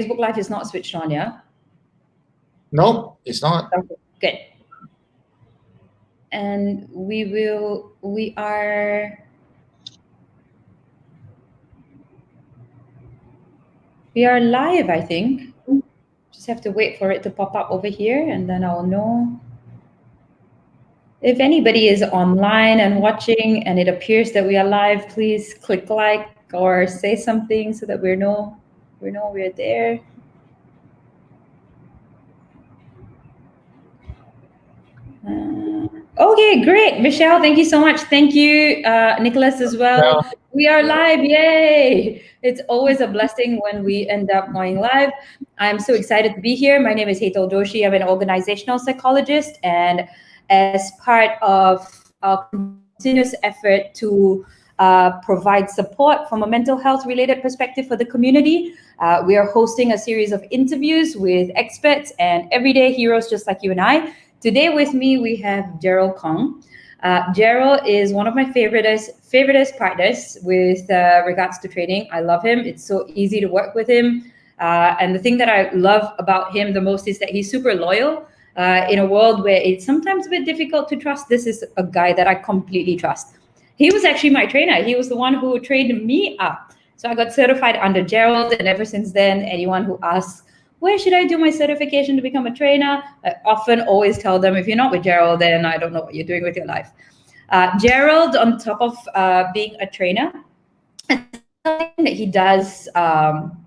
Facebook Live is not switched on, yeah? No, it's not. Okay, good. And we are live, I think. Just have to wait for it to pop up over here, and then I'll know. If anybody is online and watching and it appears that we are live, please click like or say something so that we know we're there. Okay, great. Michelle, thank you so much. Thank you, Nicholas, as well. Yeah. We are live. Yay. It's always a blessing when we end up going live. I'm so excited to be here. My name is Hetal Joshi. I'm an organizational psychologist, and as part of our continuous effort to provide support from a mental health related perspective for the community, we are hosting a series of interviews with experts and everyday heroes just like you and I. Today with me, we have Gerald Kong. Gerald is one of my favoriteest partners with regards to trading. I love him. It's so easy to work with him. And the thing that I love about him the most is that he's super loyal. In a world where it's sometimes a bit difficult to trust, this is a guy that I completely trust. He was actually my trainer. He was the one who trained me up. So I got certified under Gerald, and ever since then, anyone who asks, where should I do my certification to become a trainer? I often always tell them, if you're not with Gerald, then I don't know what you're doing with your life. Gerald, on top of being a trainer, something that he does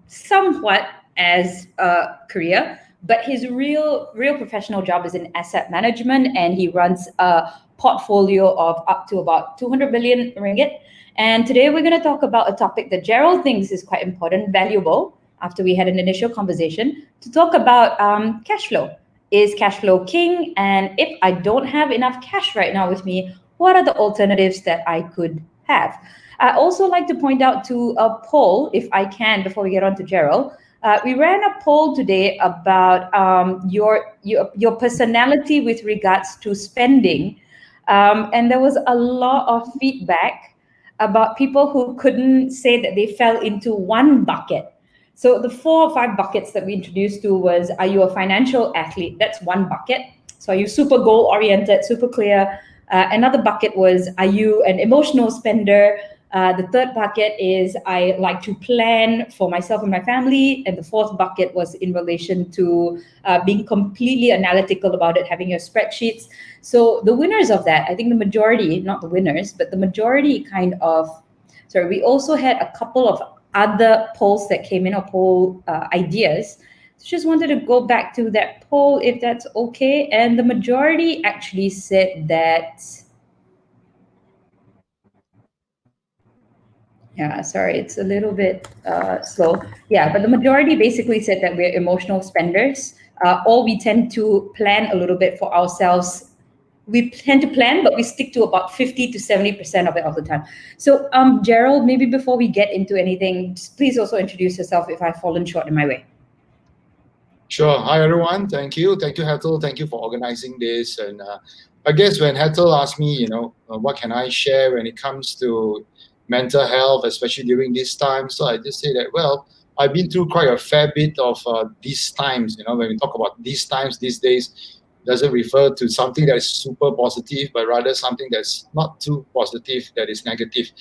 somewhat as a career, but his real professional job is in asset management, and he runs a portfolio of up to about 200 billion ringgit. And today we're going to talk about a topic that Gerald thinks is quite important, valuable, after we had an initial conversation, to talk about cash flow. Is cash flow king? And if I don't have enough cash right now with me, what are the alternatives that I could have? I also like to point out to a poll, if I can, before we get on to Gerald. We ran a poll today about your personality with regards to spending. And there was a lot of feedback about people who couldn't say that they fell into one bucket. So the 4 or 5 buckets that we introduced to was, are you a financial athlete? That's one bucket. So are you super goal oriented, super clear? Another bucket was, are you an emotional spender? The third bucket is, I like to plan for myself and my family. And the fourth bucket was in relation to being completely analytical about it, having your spreadsheets. So the winners of that, I think the majority, not the winners, but the majority we also had a couple of other polls that came in, or poll ideas. So just wanted to go back to that poll, if that's okay. And the majority actually said that, yeah, sorry, it's a little bit slow. Yeah, but the majority basically said that we're emotional spenders, or we tend to plan a little bit for ourselves. We tend to plan, but we stick to about 50 to 70% of it all the time. So, Gerald, maybe before we get into anything, please also introduce yourself if I've fallen short in my way. Sure. Hi, everyone. Thank you. Thank you, Hetal. Thank you for organizing this. And I guess when Hetal asked me, what can I share when it comes to mental health, especially during this time? So I just say that, well, I've been through quite a fair bit of these times. When we talk about these times, these days, doesn't refer to something that is super positive, but rather something that's not too positive, that is negative.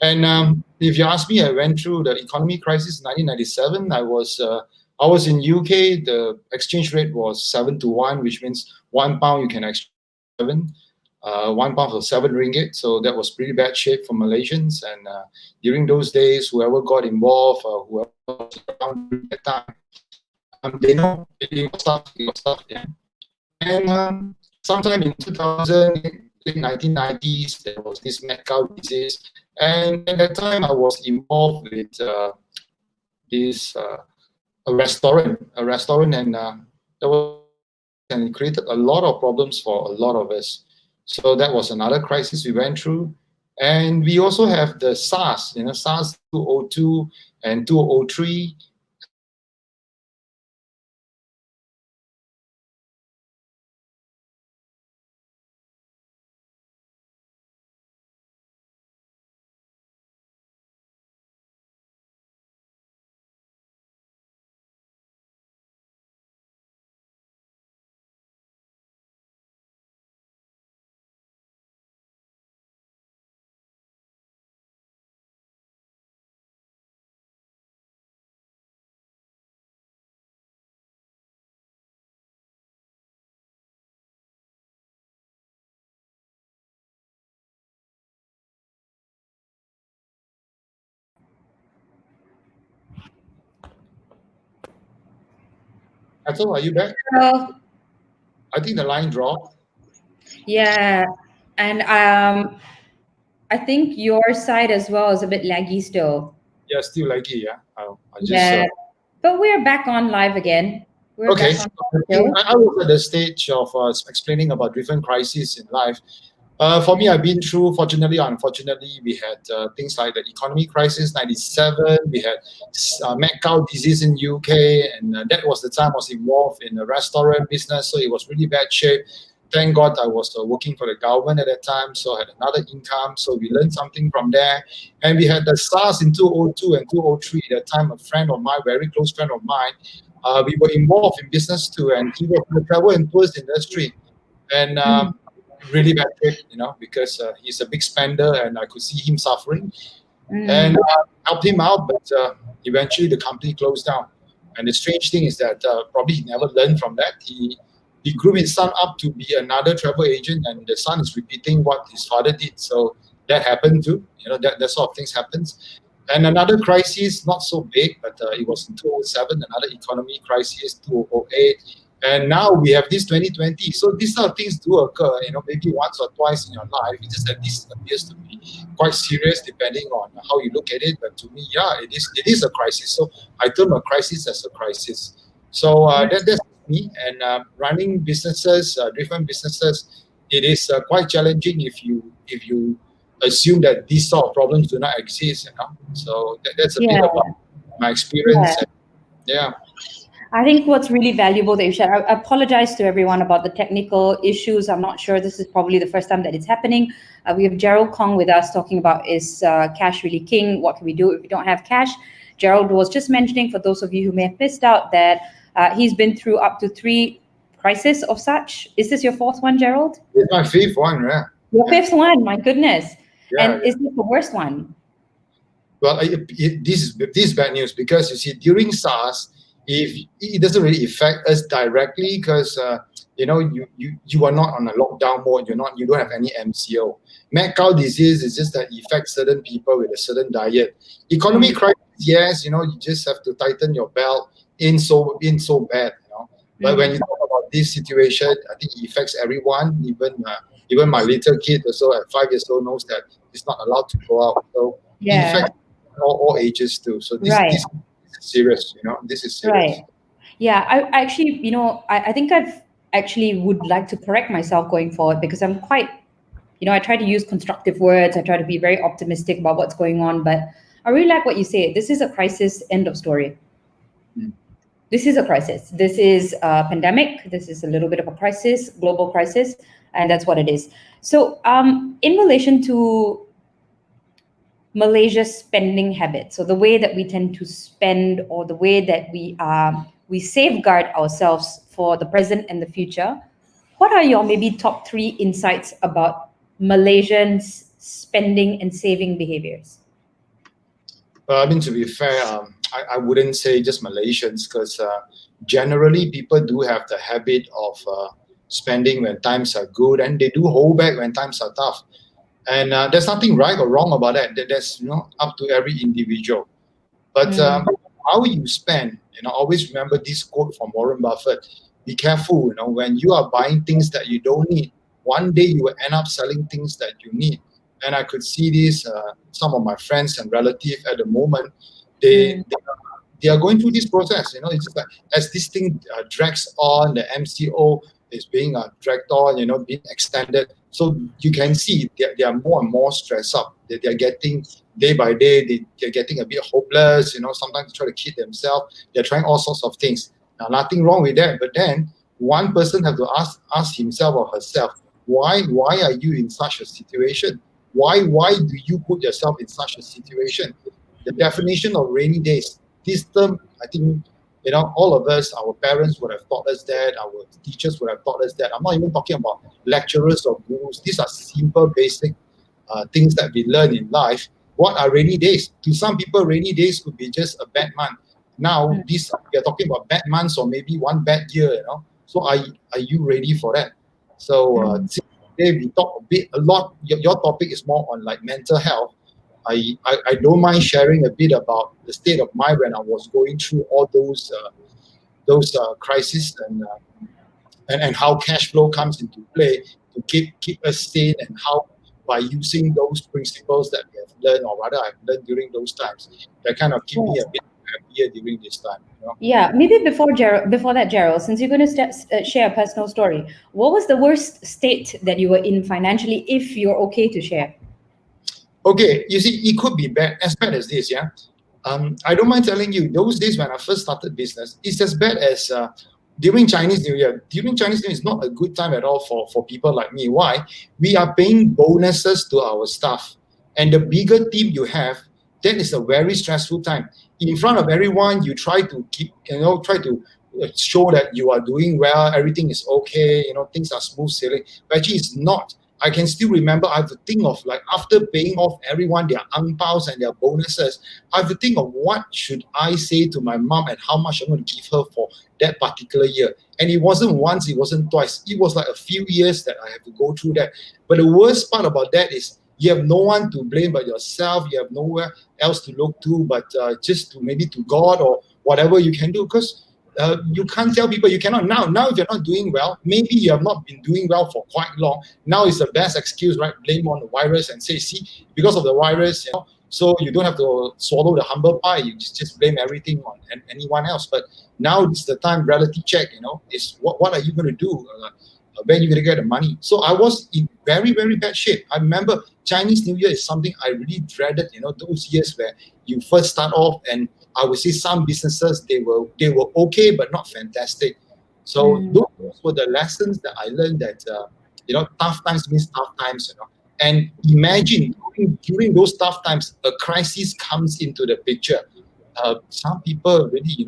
And if you ask me, I went through the economy crisis in 1997. I was in UK. The exchange rate was 7 to 1, which means £1 you can exchange 7. £1 for 7 ringgit. So that was pretty bad shape for Malaysians. And during those days, whoever got involved, whoever was around during that time, they know it was tough. Yeah. And sometime in 2000, late 1990s, there was this mad cow disease. And at that time, I was involved with this a restaurant, and that was, and it created a lot of problems for a lot of us. So that was another crisis we went through. And we also have the SARS, SARS 2002 and 2003. Atul, are you back? Well, I think the line dropped. yeah, and I think your side as well is a bit laggy still. Yeah, still laggy. Yeah, I just Yeah, but we're back on live again. We're okay. back on So I live think still. I was at the stage of explaining about different crises in life. For me, I've been through, fortunately or unfortunately, we had things like the economy crisis, 97. We had mad cow disease in UK, and that was the time I was involved in the restaurant business, so it was really bad shape. Thank God I was working for the government at that time, so I had another income, so we learned something from there. And we had the SARS in 2002 and 2003. At that time, a friend of mine, very close friend of mine, we were involved in business too, and he was in the travel and tours industry. And Mm, really bad trip, because he's a big spender and I could see him suffering and mm, helped him out. But eventually the company closed down. And the strange thing is that probably he never learned from that. He grew his son up to be another travel agent, and the son is repeating what his father did. So that happened too. That sort of things happens. And another crisis, not so big, but it was in 2007, another economy crisis, 2008. And now we have this 2020. So these sort of things do occur, maybe once or twice in your life. It's just that this appears to be quite serious depending on how you look at it. But to me, yeah, it is a crisis. So I term a crisis as a crisis. So that's me. And running businesses, different businesses, it is quite challenging if you assume that these sort of problems do not exist. So that's a bit yeah, about my yeah. experience. And, yeah. I think what's really valuable that you shared. I apologize to everyone about the technical issues. I'm not sure this is probably the first time that it's happening. We have Gerald Kong with us talking about is cash really king? What can we do if we don't have cash? Gerald was just mentioning, for those of you who may have missed out, that he's been through up to 3 crises of such. Is this your fourth one, Gerald? It's my fifth one, yeah. Your Yeah. fifth one, my goodness. Yeah, And yeah. is this the worst one? Well, this is bad news because you see, during SARS, if it doesn't really affect us directly because you are not on a lockdown mode. You don't have any MCO. Mad cow disease is just that it affects certain people with a certain diet. Economy Mm, crisis, yes, you just have to tighten your belt. In so bad. But when you mm. talk about this situation, I think it affects everyone. Even my little kid also at 5 years old knows that he's not allowed to go out. So it Yeah, affects all ages too. So this right. this is serious. This is serious. Right. Yeah, I actually, I think I've actually would like to correct myself going forward because I'm quite, I try to use constructive words. I try to be very optimistic about what's going on. But I really like what you say. This is a crisis, end of story. Mm. This is a crisis. This is a pandemic. This is a little bit of a crisis, global crisis, and that's what it is. So, in relation to Malaysia's spending habits, so the way that we tend to spend, or the way that we safeguard ourselves for the present and the future. What are your maybe top 3 insights about Malaysians' spending and saving behaviors? I mean, to be fair, I wouldn't say just Malaysians because generally people do have the habit of spending when times are good, and they do hold back when times are tough. And there's nothing right or wrong about that. That's up to every individual. But Mm, how you spend, always remember this quote from Warren Buffett: "Be careful, when you are buying things that you don't need. One day you will end up selling things that you need." And I could see this. Some of my friends and relatives at the moment, they mm, they they are going through this process. It's just like as this thing drags on, the MCO is being dragged on, being extended. So you can see they are more and more stressed up. They are getting day by day, they're getting a bit hopeless. Sometimes they try to kid themselves. They're trying all sorts of things. Now, nothing wrong with that. But then one person have to ask himself or herself, why are you in such a situation? Why do you put yourself in such a situation? The definition of rainy days, this term, I think, all of us, our parents would have taught us that, our teachers would have taught us that. I'm not even talking about lecturers or gurus. These are simple, basic things that we learn in life. What are rainy days? To some people, rainy days could be just a bad month. Now, mm, we are talking about bad months or maybe one bad year. So are you ready for that? So mm, today we talk a lot. Your topic is more on like mental health. I don't mind sharing a bit about the state of mind when I was going through all those those crises and how cash flow comes into play to keep us sane, and how by using those principles that we have learned, or rather I've learned during those times, that kind of keep me a bit happier during this time. Yeah, maybe before that, Gerald, since you're going to share a personal story, what was the worst state that you were in financially, if you're okay to share? Okay, you see, it could be as bad as this, yeah. I don't mind telling you, those days when I first started business, it's as bad as during Chinese New Year. During Chinese New Year is not a good time at all for people like me. Why? We are paying bonuses to our staff, and the bigger team you have, that is a very stressful time. In front of everyone, you try to try to show that you are doing well, everything is okay, things are smooth sailing. But actually, it's not. I can still remember, I have to think of, like, after paying off everyone their ang paos and their bonuses, I have to think of what should I say to my mom and how much I'm going to give her for that particular year. And it wasn't once, it wasn't twice. It was like a few years that I have to go through that. But the worst part about that is you have no one to blame but yourself. You have nowhere else to look to but just to maybe to God or whatever you can do, because you can't tell people, you cannot now if you're not doing well, maybe you have not been doing well for quite long. Now is the best excuse, right? Blame on the virus and say, see, because of the virus, so you don't have to swallow the humble pie. You just blame everything on anyone else. But now it's the time, reality check, is what are you going to do? Where are you going to get the money? So I was in very, very bad shape. I remember Chinese New Year is something I really dreaded, those years where you first start off, and I would say some businesses, they were okay, but not fantastic. So those were the lessons that I learned, that, tough times means tough times, And imagine during those tough times, a crisis comes into the picture. Some people really,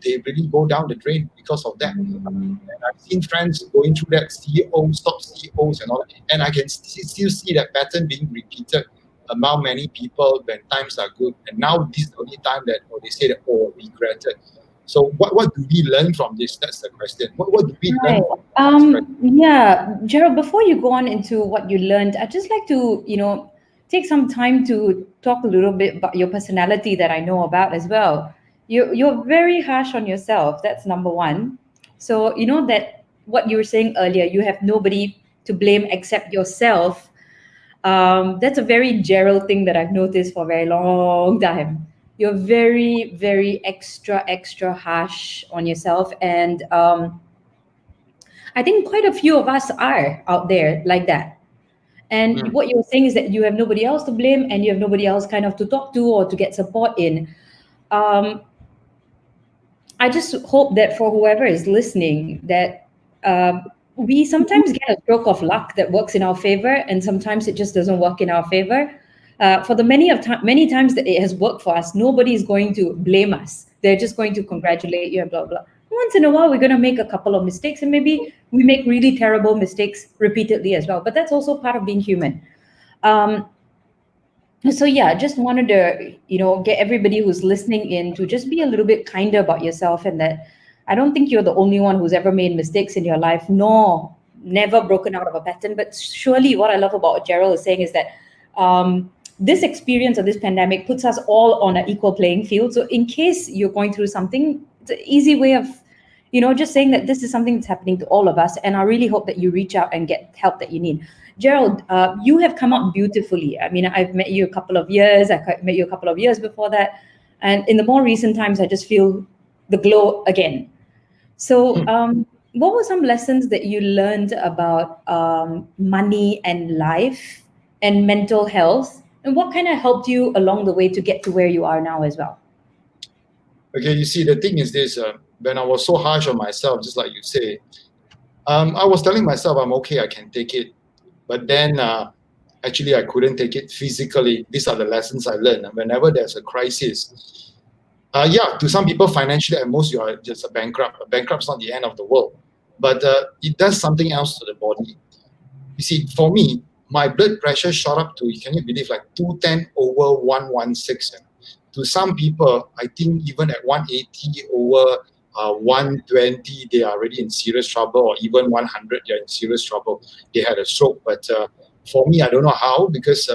they really go down the drain because of that. And I've seen friends going through that, CEOs, top CEOs and all that, and I can still see that pattern being repeated among many people when times are good. And now this is the only time that they say that, regretted. So what do we learn from this? That's the question. What do we learn from this? Yeah, Gerald, before you go on into what you learned, I'd just like to, take some time to talk a little bit about your personality that I know about as well. You're very harsh on yourself. That's number one. So, that what you were saying earlier, you have nobody to blame except yourself. That's a very Gerald thing that I've noticed for a very long time. You're very, very extra harsh on yourself. And I think quite a few of us are out there like that. And what you're saying is that you have nobody else to blame, and you have nobody else kind of to talk to or to get support in. I just hope that for whoever is listening, that we sometimes get a stroke of luck that works in our favor, and sometimes it just doesn't work in our favor. For the many times that it has worked for us, nobody is going to blame us. They're just going to congratulate you and blah, blah. Once in a while, we're going to make a couple of mistakes, and maybe we make really terrible mistakes repeatedly as well. But that's also part of being human. So yeah, just wanted to, get everybody who's listening in to just be a little bit kinder about yourself, and that I don't think you're the only one who's ever made mistakes in your life, nor never broken out of a pattern. But surely what I love about what Gerald is saying is that this experience of this pandemic puts us all on an equal playing field. So in case you're going through something, it's an easy way of, just saying that this is something that's happening to all of us. And I really hope that you reach out and get help that you need. Gerald, you have come out beautifully. I mean, I've met you a couple of years. I met you a couple of years before that. And in the more recent times, I just feel the glow again. So what were some lessons that you learned about money and life and mental health? And what kind of helped you along the way to get to where you are now as well? Okay, you see, the thing is this, when I was so harsh on myself, just like you say, I was telling myself, I'm okay, I can take it. But then actually I couldn't take it physically. These are the lessons I learned. And whenever there's a crisis, to some people financially, at most you are just a bankrupt. A bankrupt's not the end of the world. But it does something else to the body. You see, for me, my blood pressure shot up to, can you believe, like 210 over 116. To some people, I think even at 180 over 120, they are already in serious trouble, or even 100, they're in serious trouble. They had a stroke. But for me, I don't know how, because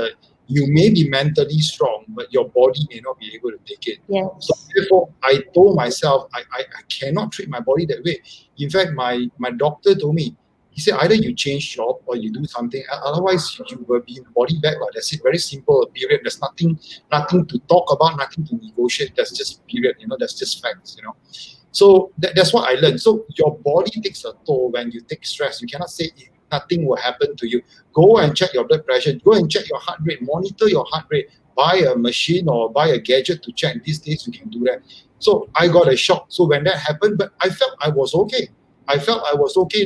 you may be mentally strong, but your body may not be able to take it. So Yes. therefore, I told myself, I cannot treat my body that way. In fact, my doctor told me, he said, either you change job or you do something, otherwise you will be in the body bag. That's it. Very simple, period. There's nothing to talk about, nothing to negotiate. That's just period. That's just facts. So that's what I learned. So your body takes a toll when you take stress. You cannot say nothing will happen to you. Go and check your blood pressure. Go and check your heart rate. Monitor your heart rate. Buy a machine or buy a gadget to check. These days you can do that. So I got a shock. So when that happened, but I felt I was okay.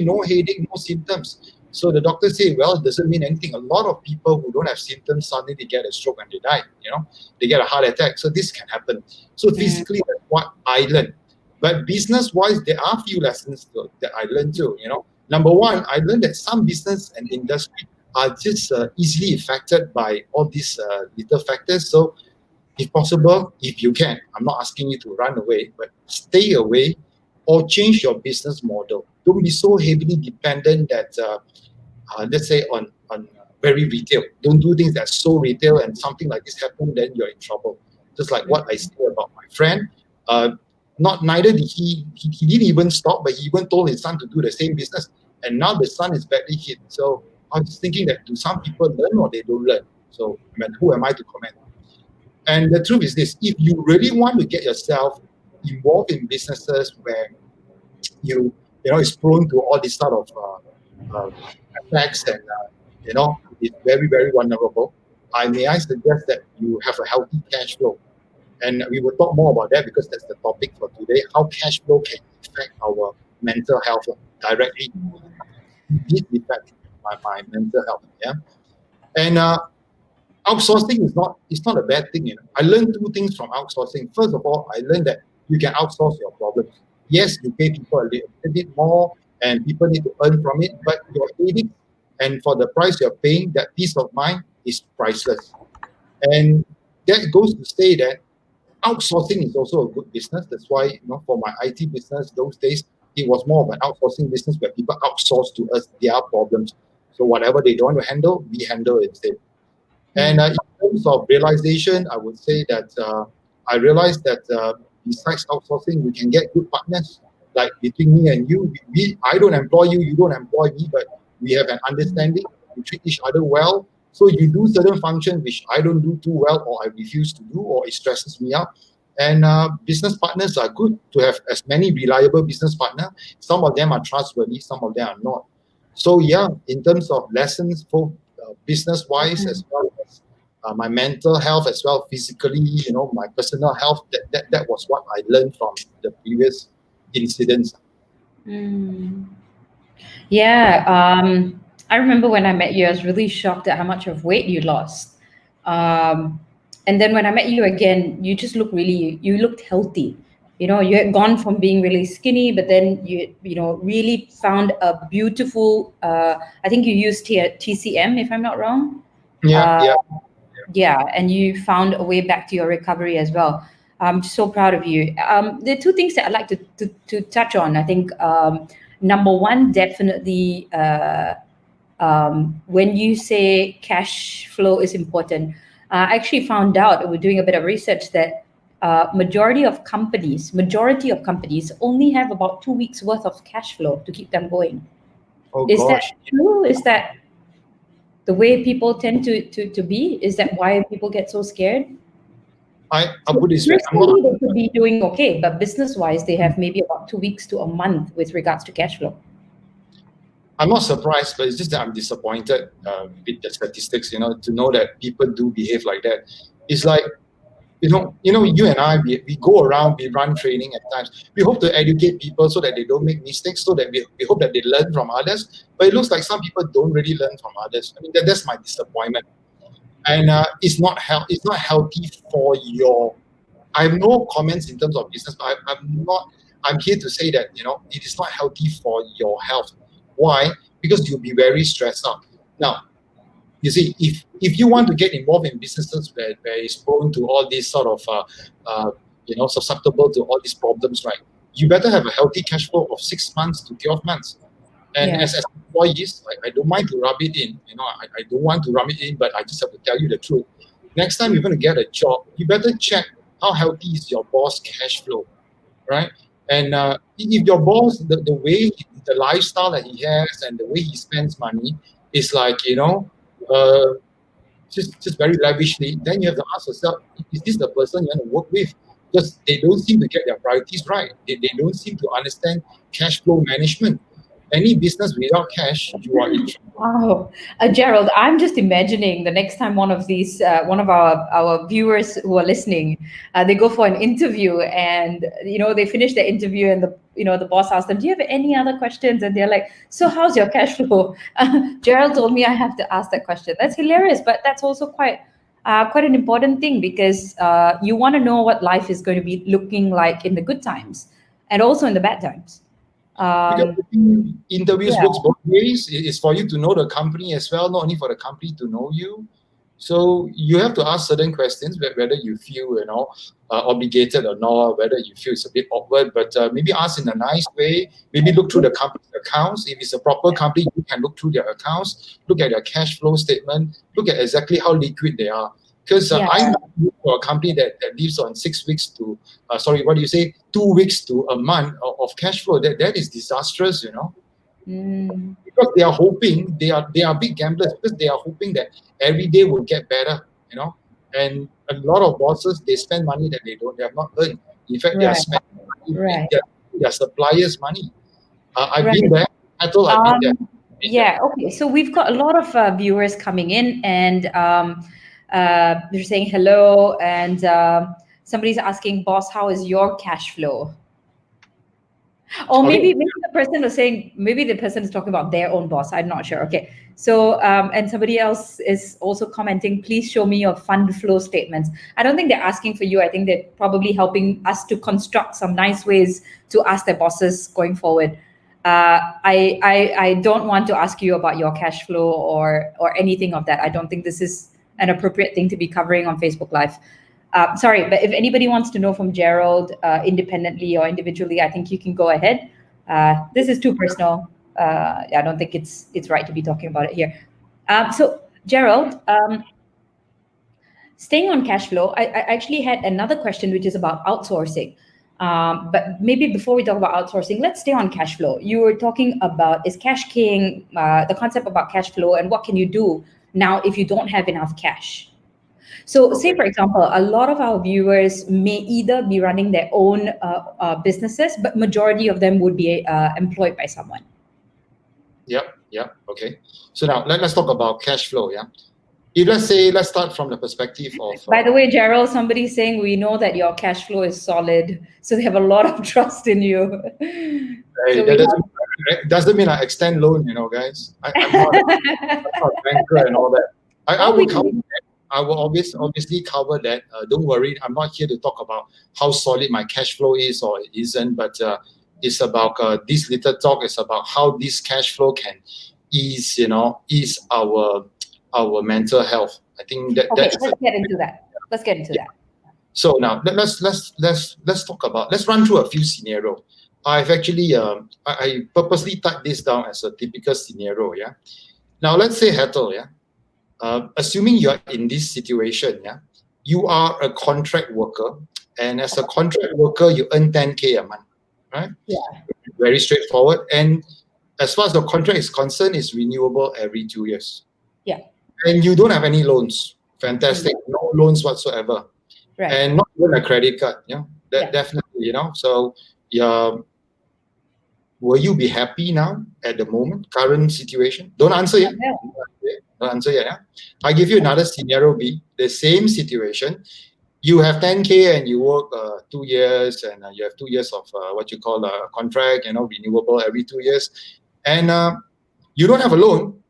No headache, no symptoms. So the doctor said, well, it doesn't mean anything. A lot of people who don't have symptoms, suddenly they get a stroke and they die. They get a heart attack. So this can happen. So physically, that's what I learned. But business-wise, there are a few lessons that I learned too. Number one, I learned that some business and industry are just easily affected by all these little factors. So if possible, if you can, I'm not asking you to run away, but stay away or change your business model. Don't be so heavily dependent that, let's say, on very retail. Don't do things that's so retail and something like this happen, then you're in trouble. Just like what I say about my friend. Neither did he didn't even stop, but he even told his son to do the same business. And now the son is badly hit. So I was thinking that, do some people learn or they don't learn? So who am I to comment? And the truth is this: if you really want to get yourself involved in businesses where it's prone to all this sort of attacks and it's very, very vulnerable, I suggest that you have a healthy cash flow. And we will talk more about that because that's the topic for today: how cash flow can affect our mental health directly. It affects my mental health. Yeah, and outsourcing is not a bad thing. I learned two things from outsourcing. First of all, I learned that you can outsource your problems. Yes, you pay people a little bit more, and people need to earn from it. But your headache, and for the price you're paying, that peace of mind is priceless. And that goes to say that outsourcing is also a good business. That's why, for my IT business those days, it was more of an outsourcing business where people outsource to us their problems. So whatever they don't want to handle, we handle it instead. And in terms of realization, I would say that I realized that besides outsourcing, we can get good partners. Like between me and you, I don't employ you, you don't employ me, but we have an understanding. We treat each other well. So you do certain functions which I don't do too well, or I refuse to do, or it stresses me out. And business partners are good to have as many reliable business partners. Some of them are trustworthy, some of them are not. So yeah, in terms of lessons, both business-wise as well as my mental health, as well physically, my personal health, that was what I learned from the previous incidents. Yeah, I remember when I met you, I was really shocked at how much of weight you lost. And then when I met you again, you just you looked healthy. You had gone from being really skinny, but then you really found a beautiful, I think you used TCM, if I'm not wrong. Yeah. Yeah, and you found a way back to your recovery as well. I'm so proud of you. There are two things that I'd like to touch on. I think number one, definitely when you say cash flow is important, I actually found out, we're doing a bit of research, that majority of companies only have about 2 weeks worth of cash flow to keep them going. Oh, Is that gosh. true? Is that the way people tend to be? Is that why people get so scared? I'll So put this way. personally, they could be doing okay, but business-wise, they have maybe about 2 weeks to a month with regards to cash flow. I'm not surprised, but it's just that I'm disappointed with the statistics, to know that people do behave like that. It's like, you and I, we go around, we run training at times. We hope to educate people so that they don't make mistakes, so that we hope that they learn from others. But it looks like some people don't really learn from others. I mean, that's my disappointment. And it's not healthy for your. I have no comments in terms of business, but I'm here to say that, it is not healthy for your health. Why? Because you'll be very stressed out. Now, you see, if you want to get involved in businesses where it's prone to all these sort of, susceptible to all these problems, right? You better have a healthy cash flow of 6 months to 12 months. And Yeah. as employees, I don't mind to rub it in. I don't want to rub it in, but I just have to tell you the truth. Next time you're going to get a job, you better check how healthy is your boss cash flow, right? And if your boss, the way, the lifestyle that he has and the way he spends money is like, uh, just very lavishly, then you have to ask yourself, is this the person you want to work with? Because they don't seem to get their priorities right. They don't seem to understand cash flow management. Any business without cash, you are in trouble. Wow, Gerald, I'm just imagining the next time one of our viewers who are listening, they go for an interview, and they finish the interview, and the boss asks them, "Do you have any other questions?" And they're like, "So how's your cash flow?" Gerald told me I have to ask that question. That's hilarious, but that's also quite an important thing, because you want to know what life is going to be looking like in the good times and also in the bad times. Because Um, I think interviews yeah, works both ways. It's for you to know the company as well, not only for the company to know you. So you have to ask certain questions, whether you feel obligated or not, whether you feel it's a bit awkward, but maybe ask in a nice way. Maybe look through the company's accounts. If it's a proper company, you can look through their accounts, look at their cash flow statement, look at exactly how liquid they are. Because yeah. I work for a company that lives on 6 weeks to, 2 weeks to a month of cash flow. That is disastrous, Mm, because they are hoping, they are big gamblers, because they are hoping that every day will get better, and a lot of bosses, they spend money that they have not earned. In fact, they are right, spending money right, their suppliers money. I've right. been there. I've been there. Been there. Yeah, okay. So we've got a lot of viewers coming in, and they're saying hello, and somebody's asking, "Boss, how is your cash flow?" Or Okay. maybe the person is talking about their own boss. I'm not sure. Okay. So, and somebody else is also commenting, please show me your fund flow statements. I don't think they're asking for you. I think they're probably helping us to construct some nice ways to ask their bosses going forward. I don't want to ask you about your cash flow or anything of that. I don't think this is an appropriate thing to be covering on Facebook Live. Sorry, but if anybody wants to know from Gerald independently or individually, I think you can go ahead. This is too personal. I don't think it's right to be talking about it here. So Gerald, staying on cash flow, I actually had another question, which is about outsourcing. But maybe before we talk about outsourcing, let's stay on cash flow. You were talking about, is cash king, the concept about cash flow, and what can you do now if you don't have enough cash? So, say Okay. for example, a lot of our viewers may either be running their own businesses, but majority of them would be employed by someone. Yep. Okay. So now let's talk about cash flow. Yeah. If let's start from the perspective of. By the way, Gerald, somebody's saying we know that your cash flow is solid, so they have a lot of trust in you. So we That doesn't mean I extend loan, guys. I'm not a banker and all that. I oh, will we cover that. I will obviously cover that. Don't worry, I'm not here to talk about how solid my cash flow is or it isn't, but it's about this little talk is about how this cash flow can ease our mental health. I think okay. that's Let's get into that. Let's get into yeah. that. So now let's talk about, let's run through a few scenarios. I've actually I purposely typed this down as a typical scenario. Yeah. Now let's say Hetal. Yeah. Assuming you are in this situation, yeah, you are a contract worker, and as a contract worker, you earn 10K a month, right? Yeah. Very straightforward. And as far as the contract is concerned, it's renewable every 2 years. Yeah. And you don't have any loans. Fantastic. No loans whatsoever. Right. And not even a credit card. Yeah. Definitely, So yeah, will you be happy now at the moment, current situation? Don't answer yet. Yeah. Don't answer yet. Yeah? I give you another scenario B, the same situation. You have 10K and you work 2 years, and you have 2 years of what you call a contract, renewable every 2 years. And you don't have a loan,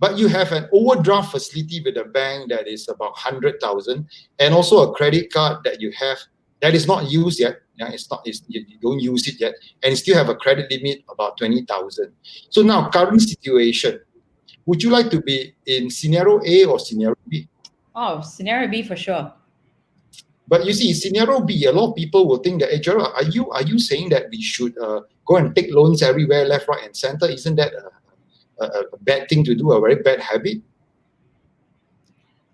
but you have an overdraft facility with a bank that is about 100,000, and also a credit card that you have that is not used yet. Yeah, you don't use it yet, and you still have a credit limit about 20,000. So now, current situation, would you like to be in scenario A or scenario B? Oh, scenario B for sure. But you see, scenario B, a lot of people will think that, hey, Gerald, are you saying that we should go and take loans everywhere, left, right, and center? Isn't that a bad thing to do, a very bad habit?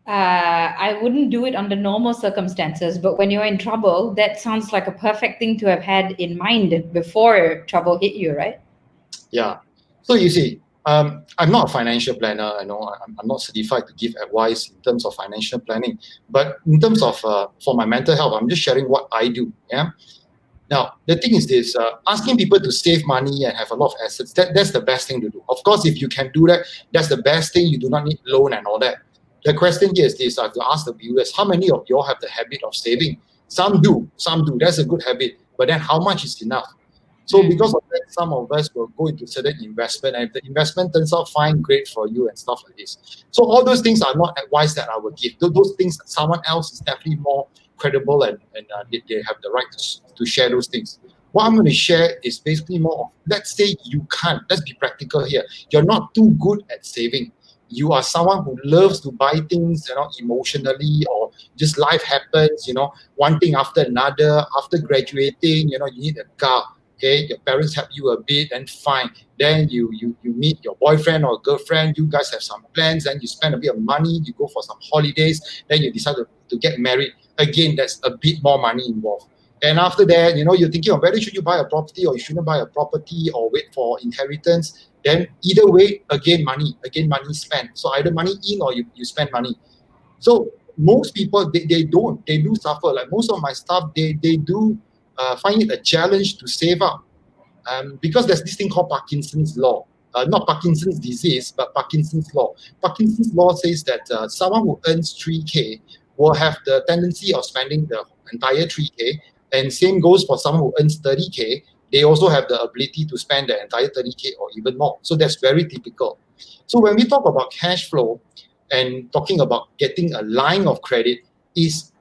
I wouldn't do it under normal circumstances, but when you're in trouble, that sounds like a perfect thing to have had in mind before trouble hit you, right? Yeah. So you see, I'm not a financial planner. I know I'm not certified to give advice in terms of financial planning, but in terms of for my mental health, I'm just sharing what I do. Yeah. Now, the thing is this, asking people to save money and have a lot of assets, that's the best thing to do. Of course, if you can do that, that's the best thing. You do not need loan and all that. The question here is this, I have to ask the viewers, how many of you all have the habit of saving? Some do. That's a good habit. But then how much is enough? So because of that, some of us will go into certain investment, and if the investment turns out fine, great for you and stuff like this. So all those things are not advice that I would give. Those things, someone else is definitely more credible and they have the right to share those things. What I'm going to share is basically more of, let's say you can't, let's be practical here. You're not too good at saving. You are someone who loves to buy things, emotionally, or just life happens, one thing after another. After graduating, you need a car. Okay, your parents help you a bit, and fine. Then you meet your boyfriend or girlfriend. You guys have some plans, and you spend a bit of money. You go for some holidays. Then you decide to get married. Again, that's a bit more money involved. And after that, you're thinking of whether should you buy a property or you shouldn't buy a property or wait for inheritance. Then either way, again money spent. So either money in or you spend money. So most people they do suffer. Like most of my staff, they do find it a challenge to save up, because there's this thing called Parkinson's law. Not Parkinson's disease, but Parkinson's law. Parkinson's law says that someone who earns 3K will have the tendency of spending the entire 3K, and same goes for someone who earns 30K. They also have the ability to spend the entire 30K or even more. So that's very typical. So when we talk about cash flow and talking about getting a line of credit, is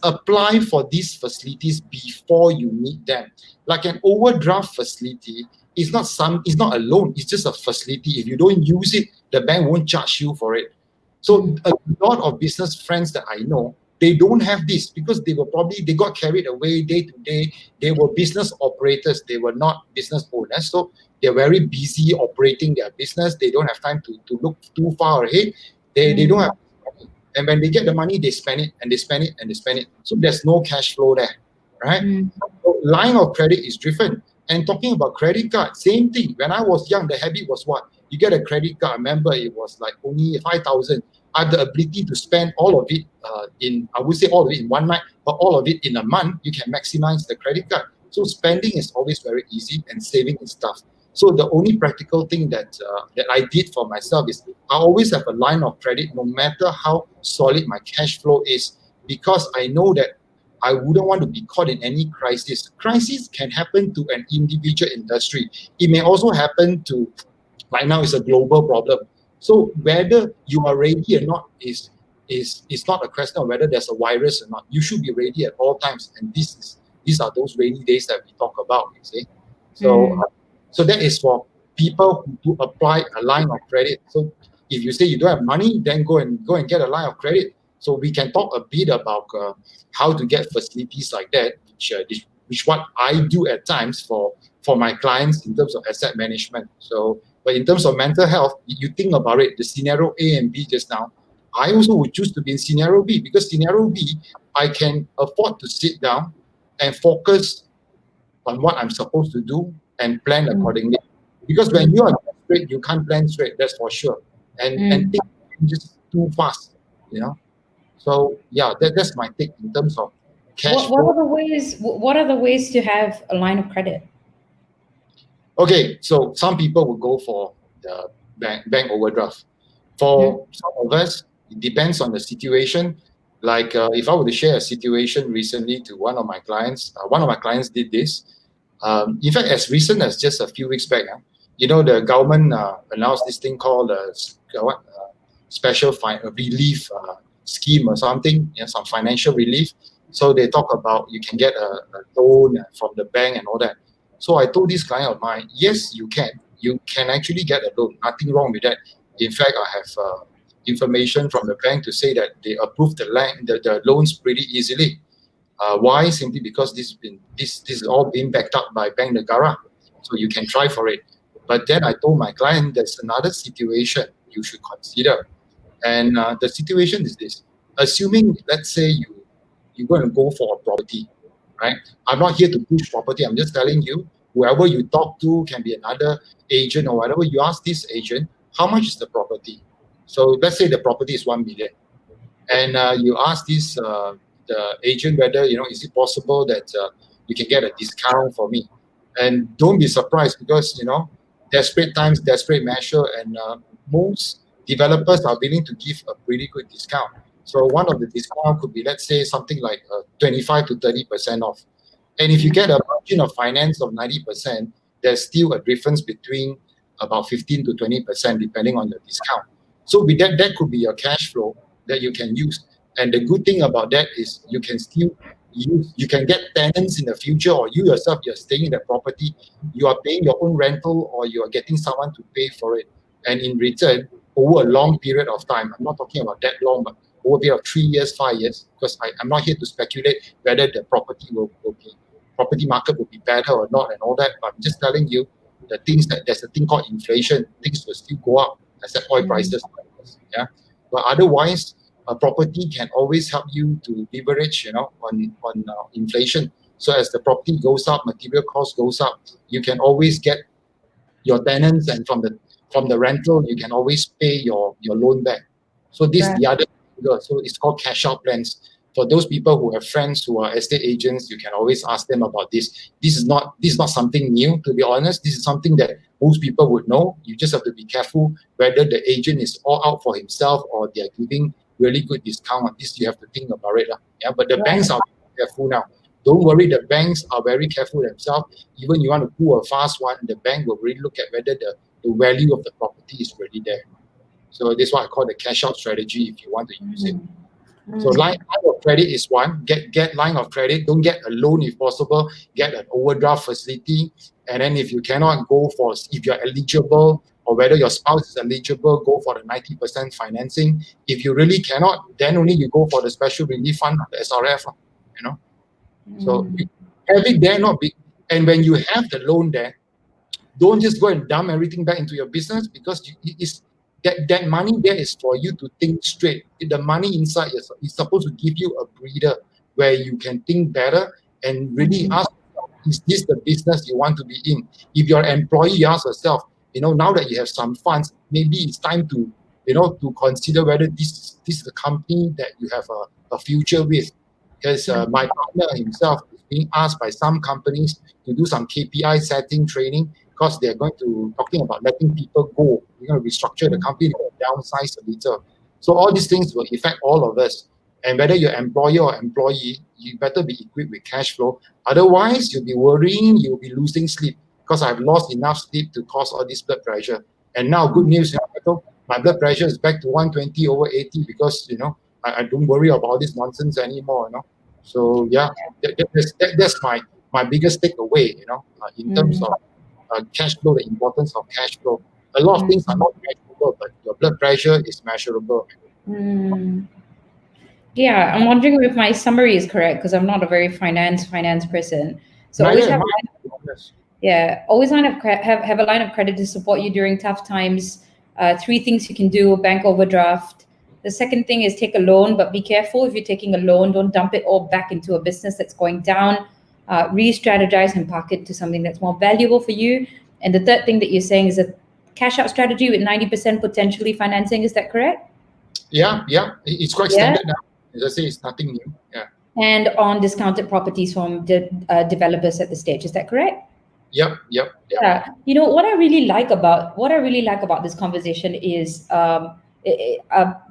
apply for these facilities before you need them. Like an overdraft facility is not a loan, it's just a facility. If you don't use it, the bank won't charge you for it. So a lot of business friends that I know, they don't have this because they got carried away day to day. They were business operators, they were not business owners. So they're very busy operating their business. They don't have time to look too far ahead. They don't have money. And when they get the money, they spend it and they spend it and they spend it. So there's no cash flow there, right? So line of credit is different. And talking about credit card, same thing. When I was young, the habit was what? You get a credit card. I remember it was like only 5,000. I have the ability to spend all of it I would say all of it in one night, but all of it in a month. You can maximize the credit card. So spending is always very easy and saving is tough. So the only practical thing that I did for myself is I always have a line of credit, no matter how solid my cash flow is, because I know that I wouldn't want to be caught in any crisis. Crisis can happen to an individual industry. It may also happen to, right now, it's a global problem. So whether you are ready or not is not a question of whether there's a virus or not. You should be ready at all times. And these are those rainy days that we talk about, you see. So so that is for people who apply a line of credit. So if you say you don't have money, then go and get a line of credit. So we can talk a bit about how to get facilities like that, which what I do at times for my clients in terms of asset management. So, but in terms of mental health, you think about it, the scenario A and B just now, I also would choose to be in scenario B, because scenario B, I can afford to sit down and focus on what I'm supposed to do and plan accordingly. Because when you are straight, you can't plan straight, that's for sure. And things just too fast, So yeah, that's my take in terms of cash flow. What are the ways to have a line of credit? Okay, so some people will go for the bank overdraft. For some of us, it depends on the situation. Like if I were to share a situation recently to one of my clients did this. In fact, as recent as just a few weeks back, the government announced this thing called special relief scheme or something, some financial relief. So they talk about you can get a loan from the bank and all that. So I told this client of mine, yes, you can. You can actually get a loan. Nothing wrong with that. In fact, I have information from the bank to say that they approve the loans pretty easily. Why? Simply because this is all being backed up by Bank Negara, so you can try for it. But then I told my client there's another situation you should consider, and the situation is this: assuming, let's say you're going to go for a property, right? I'm not here to push property. I'm just telling you, whoever you talk to can be another agent or whatever. You ask this agent, how much is the property? So let's say the property is 1 million, and you ask this the agent whether is it possible that you can get a discount for me. And don't be surprised, because desperate times, desperate measure, and most developers are willing to give a pretty good discount. So one of the discount could be, let's say, something like 25 to 30% off. And if you get a margin of finance of 90%, there's still a difference between about 15 to 20% depending on the discount. So with that could be your cash flow that you can use. And the good thing about that is you can still use, you can get tenants in the future, or you yourself, you're staying in the property, you are paying your own rental, or you are getting someone to pay for it. And in return, over a long period of time, I'm not talking about that long, but over a period of 3 years, 5 years, because I'm not here to speculate whether the property property market will be better or not and all that, but I'm just telling you the things that there's a thing called inflation. Things will still go up, except oil prices. Yeah, but otherwise, property can always help you to leverage, on inflation. So as the property goes up, material cost goes up, you can always get your tenants, and from the rental, you can always pay your loan back. So this is the other. So it's called cash out plans. For those people who have friends who are estate agents, you can always ask them about this. This is not something new, to be honest. This is something that most people would know. You just have to be careful whether the agent is all out for himself or they're giving really good discount. This you have to think about it. Yeah, but the banks are careful now. Don't worry, the banks are very careful themselves. Even you want to pull a fast one, the bank will really look at whether the value of the property is really there. So this is what I call the cash out strategy if you want to use it. So line of credit is one. Get line of credit. Don't get a loan if possible. Get an overdraft facility. And then if you cannot go for, if you're eligible, or whether your spouse is eligible, go for the 90% financing. If you really cannot, then only you go for the special relief fund, the SRF. So have it there, not big. And when you have the loan there, don't just go and dump everything back into your business, because that money there is for you to think straight. The money inside is supposed to give you a breather where you can think better and really ask, is this the business you want to be in? If you're an employee, you ask yourself, now that you have some funds, maybe it's time to, to consider whether this is the company that you have a future with. Because my partner himself is being asked by some companies to do some KPI setting training, because they're talking about letting people go. We're going to restructure the company, downsize a little. So all these things will affect all of us. And whether you're employer or employee, you better be equipped with cash flow. Otherwise, you'll be worrying, you'll be losing sleep, because I've lost enough sleep to cause all this blood pressure. And now, good news, my blood pressure is back to 120 over 80, because I don't worry about all this nonsense anymore. So yeah, that's my biggest takeaway. In terms of cash flow, the importance of cash flow. A lot of things are not measurable, but your blood pressure is measurable. Yeah, I'm wondering if my summary is correct, because I'm not a very finance person. So always have a line of credit to support you during tough times. 3 things you can do: bank overdraft. The second thing is take a loan, but be careful if you're taking a loan. Don't dump it all back into a business that's going down. Re-strategize and park it to something that's more valuable for you. And the third thing that you're saying is a cash out strategy with 90% potentially financing. Is that correct? Yeah. It's quite standard now. As I say, it's nothing new. Yeah. And on discounted properties from the developers at the stage. Is that correct? Yep. Yeah. What I really like about this conversation is,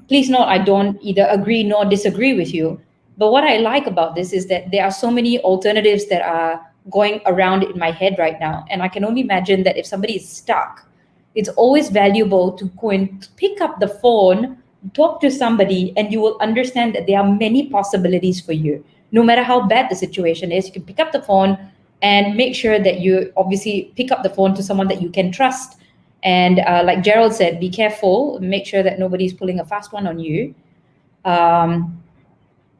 please note, I don't either agree nor disagree with you. But what I like about this is that there are so many alternatives that are going around in my head right now. And I can only imagine that if somebody is stuck, it's always valuable to go and pick up the phone, talk to somebody, and you will understand that there are many possibilities for you. No matter how bad the situation is, you can pick up the phone and make sure that you obviously pick up the phone to someone that you can trust. And like Gerald said, be careful, make sure that nobody's pulling a fast one on you.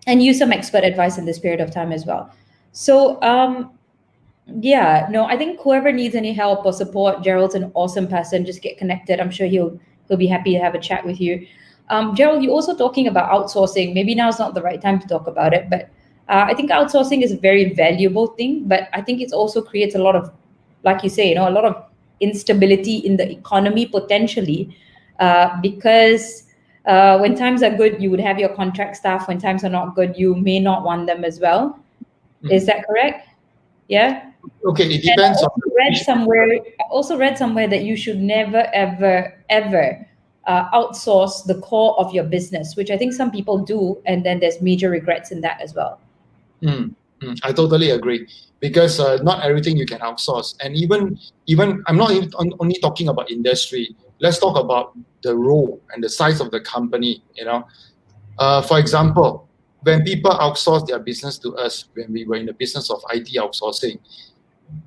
and use some expert advice in this period of time as well. So yeah, no, I think whoever needs any help or support, Gerald's an awesome person. Just get connected. I'm sure he'll be happy to have a chat with you. Gerald, you're also talking about outsourcing. Maybe now's not the right time to talk about it, but I think outsourcing is a very valuable thing. But I think it also creates a lot of, like you say, a lot of instability in the economy potentially, because when times are good, you would have your contract staff. When times are not good, you may not want them as well. Is that correct? Yeah. Okay, it And depends on. I also read somewhere that you should never, ever, ever outsource the core of your business, which I think some people do, and then there's major regrets in that as well. I totally agree, because not everything you can outsource, and even I'm not even only talking about industry. Let's talk about the role and the size of the company. For example, when people outsource their business to us, when we were in the business of IT outsourcing,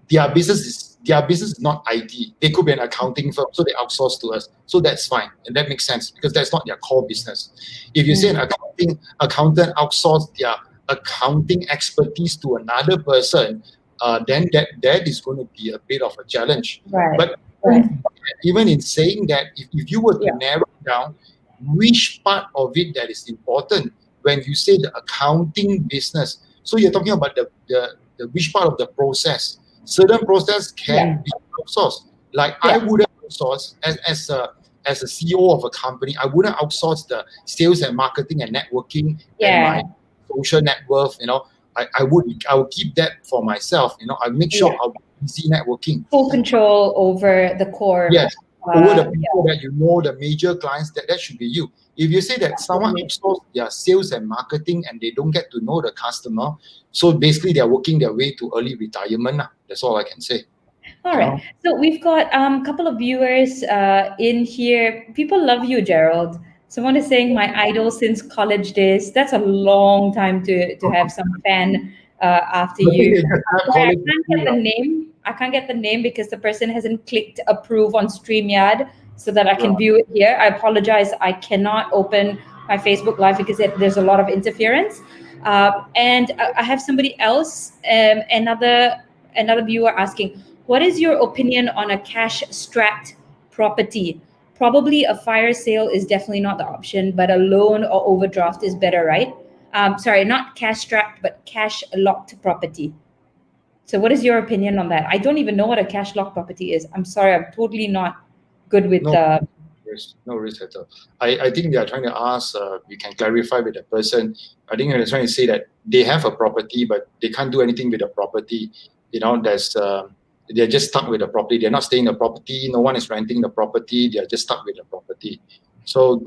their business is not IT. They could be an accounting firm, so they outsource to us. So that's fine, and that makes sense because that's not their core business. If you say an accountant outsource their accounting expertise to another person, then that is going to be a bit of a challenge. Right. But even in saying that, if you were to narrow down which part of it that is important when you say the accounting business, so you're talking about the which part of the process. Certain process can be outsourced. Like I wouldn't outsource as a CEO of a company. I wouldn't outsource the sales and marketing and networking and my social network. I would keep that for myself. I make sure I'll be busy networking. Full control over the core. Yes, over the people that the major clients. That should be you. If you say that someone outsources their sales and marketing and they don't get to know the customer, so basically they're working their way to early retirement. That's all I can say. All right. So we've got a couple of viewers in here. People love you, Gerald. Someone is saying my idol since college days. That's a long time to have some fan after you. I can't get the name. I can't get the name because the person hasn't clicked approve on StreamYard so that I can view it here. I apologize. I cannot open my Facebook Live because there's a lot of interference. And I have somebody else, another viewer asking, what is your opinion on a cash-strapped property? Probably a fire sale is definitely not the option, but a loan or overdraft is better, right? Sorry, not cash-strapped, but cash-locked property. So what is your opinion on that? I don't even know what a cash-locked property is. I'm sorry, I'm totally not good with the... No risk at all. I think they are trying to ask, we can clarify with the person. I think they're trying to say that they have a property, but they can't do anything with the property. They're just stuck with the property. They're not staying in the property. No one is renting the property. They're just stuck with the property. So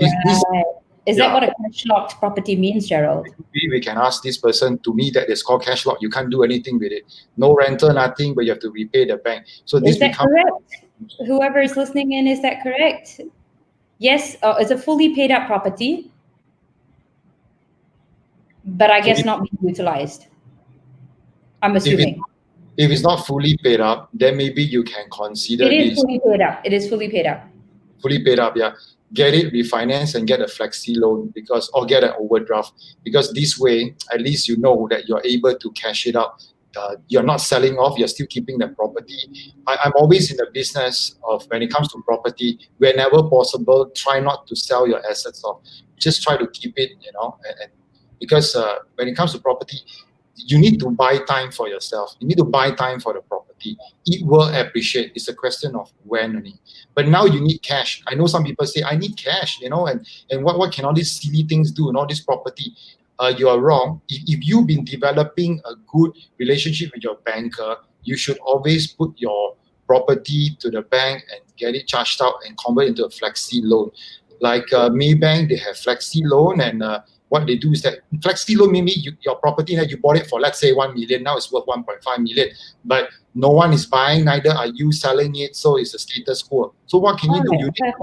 is that what a cash-locked property means, Gerald? We can ask this person. To me, that is called cash lock. You can't do anything with it. No rental, nothing, but you have to repay the bank. So is that correct? Whoever is listening in, is that correct? Yes, it's a fully paid up property, but I guess not being utilized. I'm assuming. If it's not fully paid up, then maybe you can consider this. It is fully paid up. It is fully paid up. Fully paid up, yeah. Get it refinanced and get a flexi loan or get an overdraft, because this way, at least you know that you're able to cash it out. You're not selling off, you're still keeping the property. I'm always in the business of, when it comes to property, whenever possible, try not to sell your assets off. Just try to keep it, and because when it comes to property, you need to buy time for yourself. You need to buy time for the property. It will appreciate. It's a question of when only. But now you need cash. I know some people say, I need cash, and what can all these silly things do and all this property? You are wrong. If you've been developing a good relationship with your banker, you should always put your property to the bank and get it charged out and convert into a flexi loan. Like Maybank, they have flexi loan, and what they do is that flexi loan, maybe your property that you bought it for, let's say 1 million, now it's worth 1.5 million, but no one is buying, neither are you selling it, so it's a status quo. So what can you do? You need,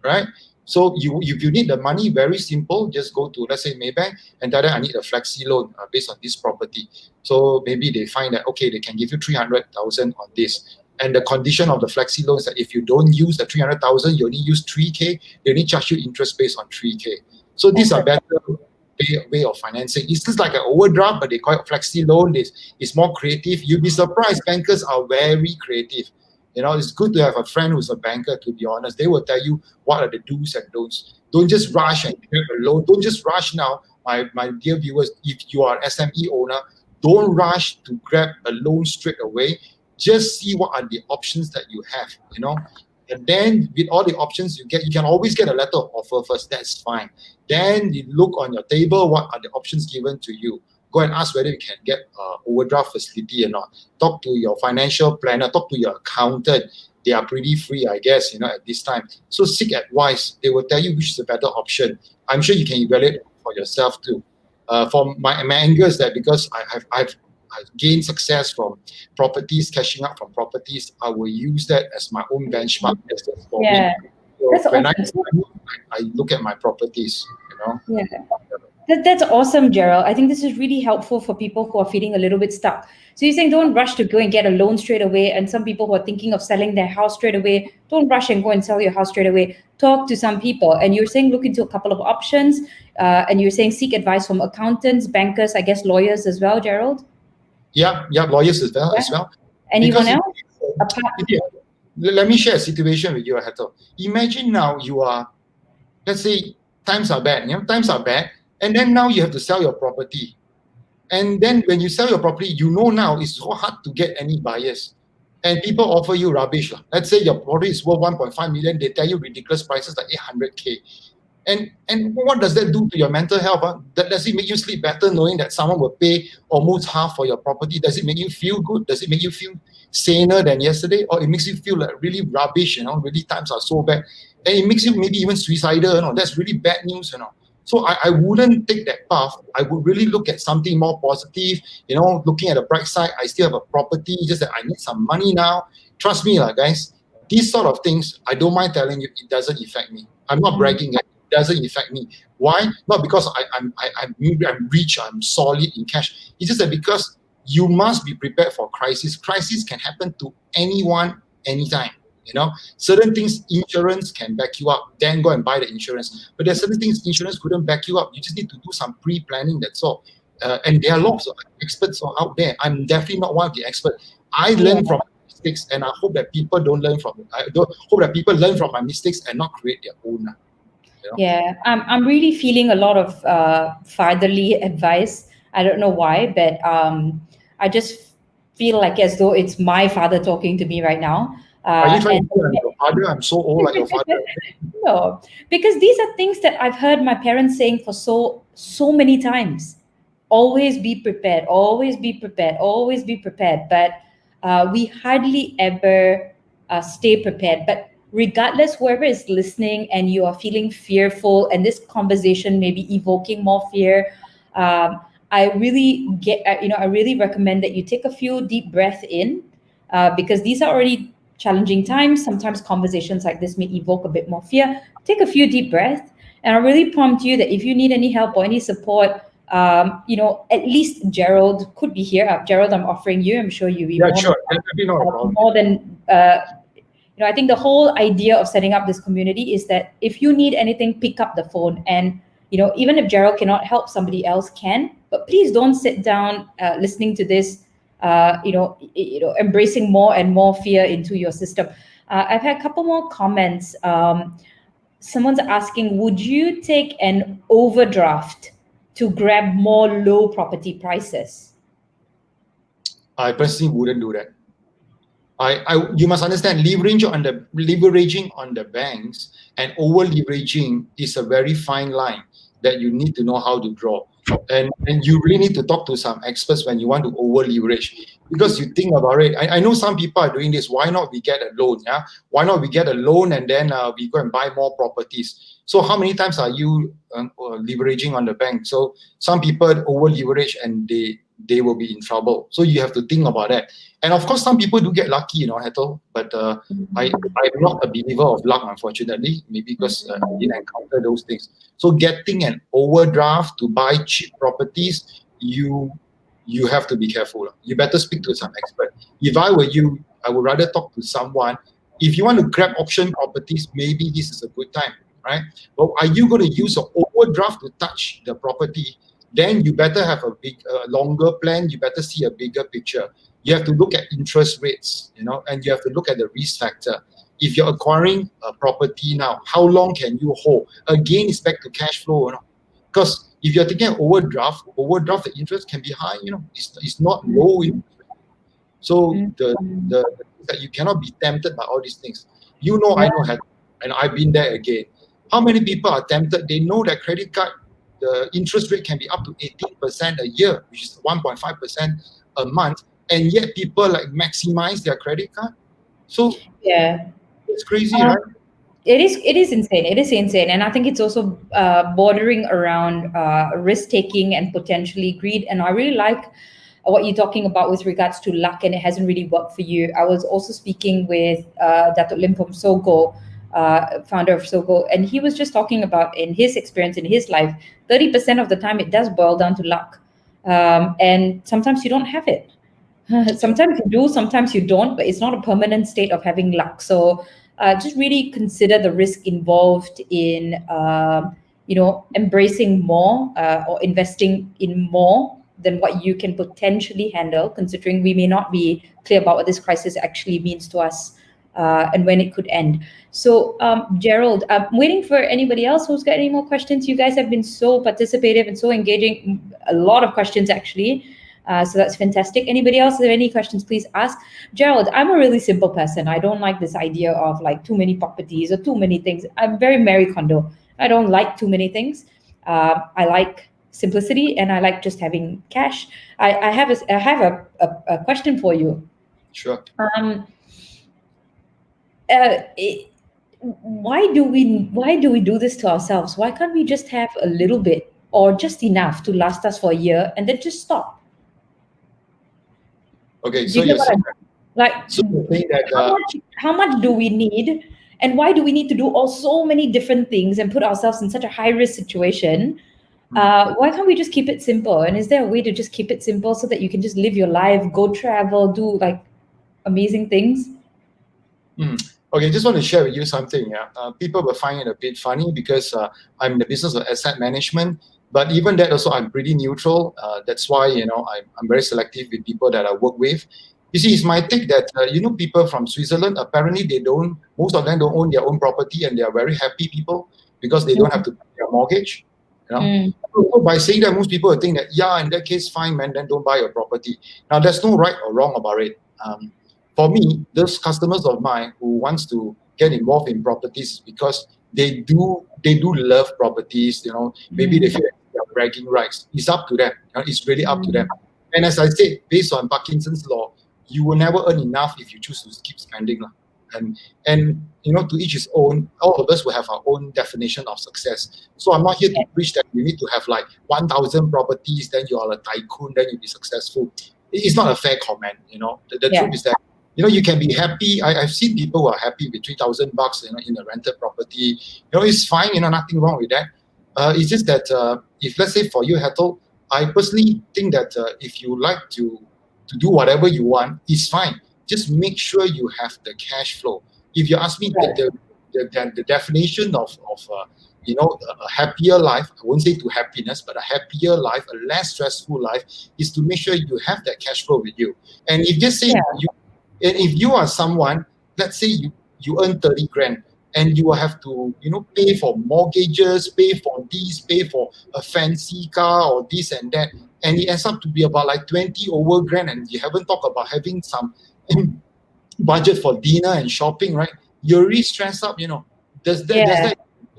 right? So if you need the money, very simple, just go to, let's say, Maybank and tell them, I need a flexi loan based on this property. So maybe they find that, okay, they can give you 300,000 on this. And the condition of the flexi loan is that if you don't use the 300,000, you only use 3K, they only charge you interest based on 3K. So these are better way of financing. It's just like an overdraft, but they call it flexi loan. It's more creative. You'd be surprised. Bankers are very creative. It's good to have a friend who's a banker, to be honest. They will tell you what are the do's and don'ts. Don't just rush and get a loan. Don't just rush now. My dear viewers, if you are an SME owner, don't rush to grab a loan straight away. Just see what are the options that you have, And then with all the options you can always get a letter of offer first. That's fine. Then you look on your table, what are the options given to you. Go and ask whether you can get overdraft facility or not. Talk to your financial planner, talk to your accountant. They are pretty free, I guess, at this time. So seek advice. They will tell you which is a better option. I'm sure you can evaluate for yourself too. For my angle is that because I've gained success from properties, cashing out from properties, I will use that as my own benchmark. For me. So that's when awesome. I look at my properties, Yeah. That's awesome, Gerald. I think this is really helpful for people who are feeling a little bit stuck. So you're saying don't rush to go and get a loan straight away. And some people who are thinking of selling their house straight away, don't rush and go and sell your house straight away. Talk to some people. And you're saying look into a couple of options. And you're saying seek advice from accountants, bankers, I guess lawyers as well, Gerald? Yeah, lawyers as well. Anyone Because else? let me share a situation with you, Hetal. Imagine now you are, let's say, times are bad. Times are bad. And then now you have to sell your property. And then when you sell your property, now it's so hard to get any buyers. And people offer you rubbish. Let's say your property is worth 1.5 million. They tell you ridiculous prices like 800K. And what does that do to your mental health? Does it make you sleep better knowing that someone will pay almost half for your property? Does it make you feel good? Does it make you feel saner than yesterday? Or it makes you feel like really rubbish, really times are so bad. And it makes you maybe even suicidal, that's really bad news, So I wouldn't take that path. I would really look at something more positive, looking at the bright side. I still have a property, just that I need some money now. Trust me, guys, these sort of things, I don't mind telling you, it doesn't affect me. I'm not bragging. It doesn't affect me. Why? Not because I'm rich, I'm solid in cash. It's just that because you must be prepared for crisis. Crisis can happen to anyone, anytime. Certain things insurance can back you up, then go and buy the insurance. But there's certain things insurance couldn't back you up. You just need to do some pre-planning, that's all. And there are lots of experts out there. I'm definitely not one of the experts. I learn from mistakes, and I hope that people don't learn from it. Hope that people learn from my mistakes and not create their own. Yeah, I'm really feeling a lot of fatherly advice. I don't know why, but I just feel like as though it's my father talking to me right now. Are you trying to say I'm your father? I'm so old like your father. No, because these are things that I've heard my parents saying for so many times. Always be prepared. Always be prepared. Always be prepared. But we hardly ever stay prepared. But regardless, whoever is listening and you are feeling fearful, and this conversation may be evoking more fear, I really I really recommend that you take a few deep breaths in, because these are already challenging times. Sometimes conversations like this may evoke a bit more fear. Take a few deep breaths, and I really prompt you that if you need any help or any support, at least Gerald could be here. Gerald, I'm offering you. I'm sure you'll be more than. I think the whole idea of setting up this community is that if you need anything, pick up the phone. And even if Gerald cannot help, somebody else can. But please don't sit down listening to this. Embracing more and more fear into your system. I've had a couple more comments. Someone's asking, would you take an overdraft to grab more low property prices? I personally wouldn't do that. You must understand, leveraging on the banks and over leveraging is a very fine line that you need to know how to draw. And you really need to talk to some experts when you want to over leverage, because you think about it. I know some people are doing this. Why not we get a loan? Yeah, why not we get a loan and then we go and buy more properties? So how many times are you leveraging on the bank? So some people over leverage and they will be in trouble. So you have to think about that. And of course, some people do get lucky, Hetal. But I'm not a believer of luck, unfortunately. Maybe because I didn't encounter those things. So getting an overdraft to buy cheap properties, you have to be careful. You better speak to some expert. If I were you, I would rather talk to someone. If you want to grab auction properties, maybe this is a good time, right? But are you going to use your overdraft to touch the property, then you better have a longer plan. You better see a bigger picture. You have to look at interest rates, and you have to look at the risk factor. If you're acquiring a property now, how long can you hold? Again, it's back to cash flow, because if you're taking an overdraft, the interest can be high, it's not low. So the that you cannot be tempted by all these things. I know, and I've been there again. How many people are tempted? They know that credit card, the interest rate can be up to 18% a year, which is 1.5% a month, and yet people maximize their credit card. So it's crazy, right? It is insane. It is insane, and I think it's also bordering around risk-taking and potentially greed. And I really like what you're talking about with regards to luck, and it hasn't really worked for you. I was also speaking with Dato' Lim from Sogo, founder of Sogo, and he was just talking about, in his experience in his life, 30% of the time it does boil down to luck, and sometimes you don't have it. Sometimes you do, sometimes you don't, but it's not a permanent state of having luck. So just really consider the risk involved in embracing more or investing in more than what you can potentially handle, considering we may not be clear about what this crisis actually means to us and when it could end. So Gerald, I'm waiting for anybody else who's got any more questions. You guys have been so participative and so engaging. A lot of questions, actually. So that's fantastic. Anybody else have any questions, please ask. Gerald, I'm a really simple person. I don't like this idea of too many properties or too many things. I'm very Marie Kondo. I don't like too many things. I like simplicity, and I like just having cash. I have a question for you. Sure. Why do we do this to ourselves? Why can't we just have a little bit or just enough to last us for a year and then just stop? Okay, so you're saying that how much do we need, and why do we need to do so many different things and put ourselves in such a high risk situation? Why can't we just keep it simple? And is there a way to just keep it simple so that you can just live your life, go travel, do amazing things? Okay, just want to share with you something. People will find it a bit funny because I'm in the business of asset management. But even that also, I'm pretty neutral. That's why, I'm very selective with people that I work with. You see, it's my take that, people from Switzerland, apparently most of them don't own their own property, and they are very happy people because they don't have to pay their mortgage. So by saying that, most people will think that, in that case, fine, man, then don't buy a property. Now, there's no right or wrong about it. For me, those customers of mine who wants to get involved in properties because they do love properties, maybe they feel like they are bragging rights. It's up to them. It's really up to them. And as I said, based on Parkinson's law, you will never earn enough if you choose to keep spending. And to each his own. All of us will have our own definition of success. So I'm not here to preach that you need to have 1,000 properties, then you are a tycoon, then you'll be successful. It's not a fair comment. The truth is that you can be happy. I've seen people who are happy with $3,000 in a rented property. It's fine. Nothing wrong with that. It's just that if, let's say, for you, Hetal, I personally think that if you like to do whatever you want, it's fine. Just make sure you have the cash flow. If you ask me the definition of a happier life, I won't say to happiness, but a happier life, a less stressful life, is to make sure you have that cash flow with you. And if just say if you are someone, let's say you earn 30 grand, and you will have to, pay for mortgages, pay for this, pay for a fancy car or this and that, and it ends up to be about 20 over grand, and you haven't talked about having some budget for dinner and shopping, right? You're really stressed up, Does that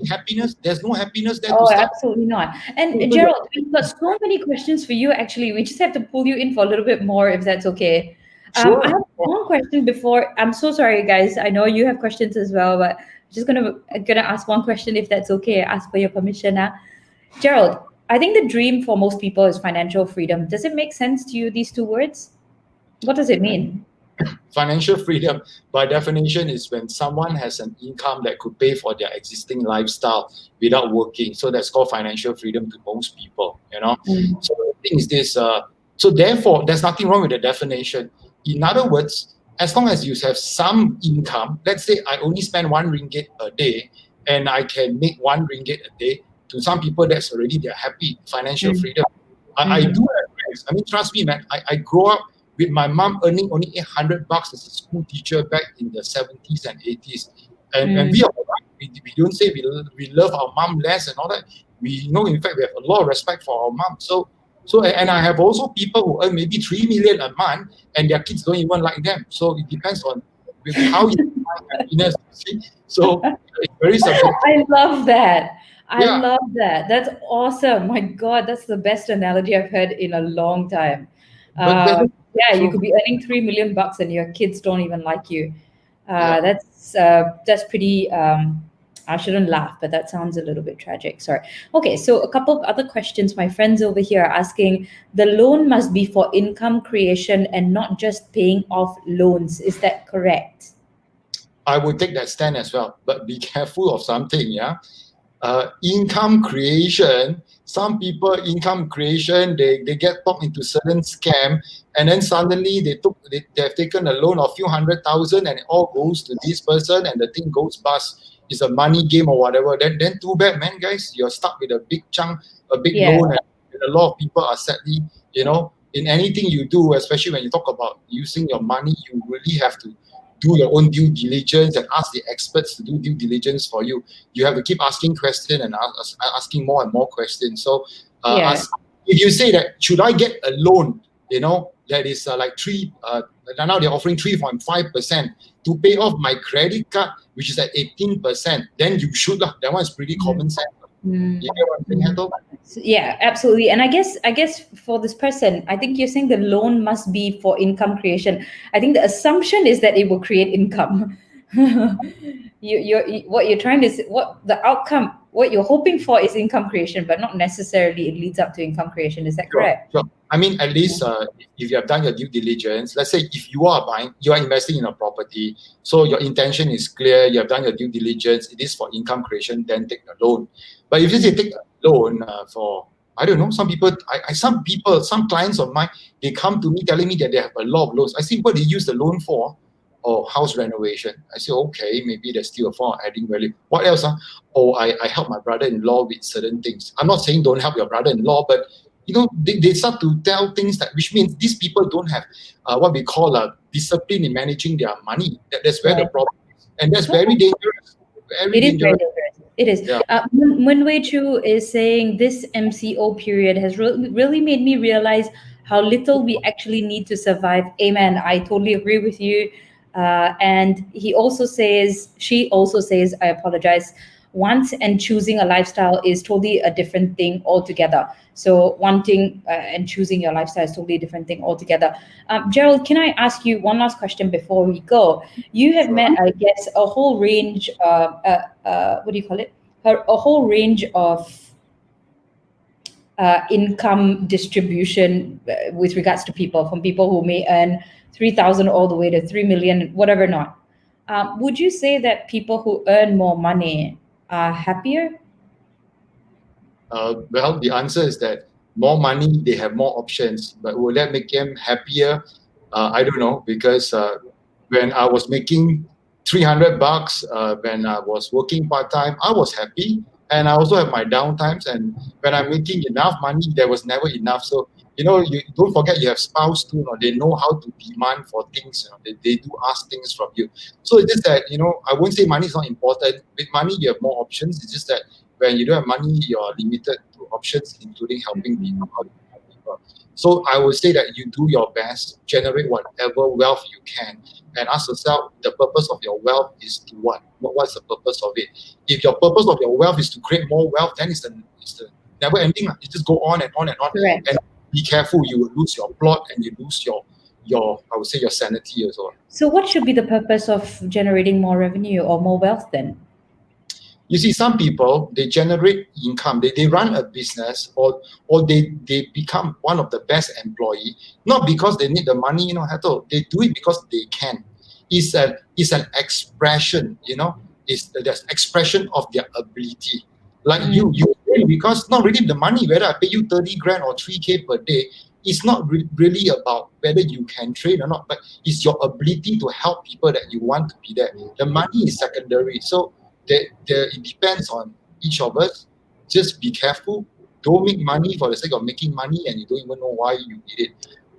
happiness? There's no happiness there. Oh, absolutely not. And Gerald, we've got so many questions for you, actually. We just have to pull you in for a little bit more, if that's okay. Sure. I have one question before. I'm so sorry, guys. I know you have questions as well, but I'm just gonna ask one question, if that's okay. Ask for your permission. Gerald, I think the dream for most people is financial freedom. Does it make sense to you, these two words? What does it mean? Financial freedom, by definition, is when someone has an income that could pay for their existing lifestyle without working. So that's called financial freedom to most people. So the thing is this. So therefore, there's nothing wrong with the definition. In other words, as long as you have some income, let's say I only spend 1 ringgit a day and I can make 1 ringgit a day, to some people, that's already their happy financial Mm. freedom. I do have friends. I mean, trust me, man. I grew up with my mom earning only $800 as a school teacher back in the 70s and 80s. And we are alright. We don't say we love our mom less and all that. We know, in fact, we have a lot of respect for our mom. And I have also people who earn maybe 3 million a month and their kids don't even like them. So it depends on how you define happiness, you see. So it's very subjective. I love that. I Yeah. love that. That's awesome. My God, that's the best analogy I've heard in a long time. But that is Yeah, you true. could be earning 3 million bucks and your kids don't even like you. Yeah. That's pretty. I shouldn't laugh, but that sounds a little bit tragic. Sorry. Okay, so a couple of other questions. My friends over here are asking: the loan must be for income creation and not just paying off loans. Is that correct? I would take that stand as well. But be careful of something, yeah. Income creation, some people income creation, they get talked into certain scam, and then suddenly they have taken a loan of few 100,000 and it all goes to this person and the thing goes bust. It's a money game or whatever. Then too bad, man, guys. You're stuck with a big chunk, a big Yeah. loan, and a lot of people are sadly, in anything you do, especially when you talk about using your money, you really have to do your own due diligence and ask the experts to do due diligence for you. You have to keep asking questions and asking more and more questions. So Yeah. if you say that, should I get a loan, that is like now they're offering 3.5% to pay off my credit card, which is at 18%, then you should. That one is pretty common sense. Mm. You get what I'm saying, Hato? Yeah, absolutely. And I guess for this person, I think you're saying the loan must be for income creation. I think the assumption is that it will create income. What you're trying to what the outcome, what you're hoping for is income creation, but not necessarily it leads up to income creation. Is that correct? Sure. I mean, at least if you have done your due diligence, let's say if you are investing in a property, so your intention is clear, you have done your due diligence, it is for income creation, then take a loan. But if you say take a loan for, I don't know, some clients of mine, they come to me telling me that they have a lot of loans. I say, what do you use the loan for? Oh, house renovation. I say, okay, maybe there's still a form of adding value. What else? Oh, I help my brother-in-law with certain things. I'm not saying don't help your brother-in-law, but they start to tell things which means these people don't have what we call a discipline in managing their money. That's where the problem is. And that's very dangerous. Very dangerous. It is. Yeah. Mun Wei Chu is saying this MCO period has really made me realize how little we actually need to survive. Amen. I totally agree with you. And she also says, I apologize, want and choosing a lifestyle is totally a different thing altogether. So wanting and choosing your lifestyle is totally a different thing altogether. Gerald, can I ask you one last question before we go? You have met, I guess, a whole range, what do you call it? A whole range of income distribution with regards to people, from people who may earn 3,000 all the way to 3 million, whatever not. Would you say that people who earn more money are happier? Well, the answer is that more money, they have more options. But will that make them happier? I don't know, because when I was making $300 when I was working part-time, I was happy. And I also have my downtimes. And when I'm making enough money, there was never enough. So, you don't forget you have spouse too. They know how to demand for things. They do ask things from you. So it's just that, I won't say money is not important. With money, you have more options. It's just that when you don't have money, you're limited to options, including helping people. So I would say that you do your best, generate whatever wealth you can, and ask yourself, the purpose of your wealth is to what? What's the purpose of it? If your purpose of your wealth is to create more wealth, then it's the never ending. It just go on and on and on. Correct. And be careful, you will lose your plot and you lose your I would say your sanity as well. So what should be the purpose of generating more revenue or more wealth then? You see, some people, they generate income. They run a business or they become one of the best employee, not because they need the money, they do it because they can. It's an expression, it's the expression of their ability. Like you because not really the money, whether I pay you 30 grand or 3K per day, it's not really about whether you can train or not, but it's your ability to help people that you want to be there. The money is secondary. So it depends on each of us. just be careful. Don't make money for the sake of making money and you don't even know why you did it.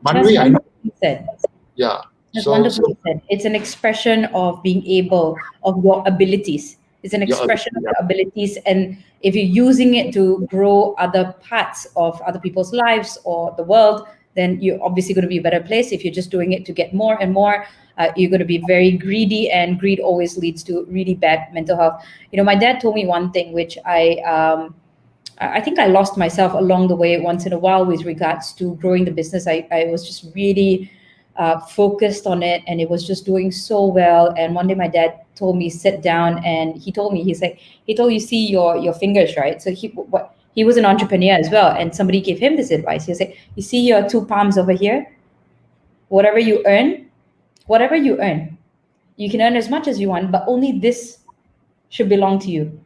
That's Money, I know. wonderfully said. Yeah. That's So wonderfully said. It's an expression of being able, of your abilities. It's an your ability, expression of your abilities. And if you're using it to grow other parts of other people's lives or the world, then you're obviously going to be a better place. If you're just doing it to get more and more, you're going to be very greedy, and greed always leads to really bad mental health. My dad told me one thing, which I think I lost myself along the way once in a while with regards to growing the business. I was just really focused on it, and it was just doing so well. And one day my dad told me, sit down, and he told me, he told, you see your fingers, right? So he was an entrepreneur as well, and somebody gave him this advice. He said, you see your two palms over here? Whatever you earn, whatever you earn, you can earn as much as you want, but only this should belong to you,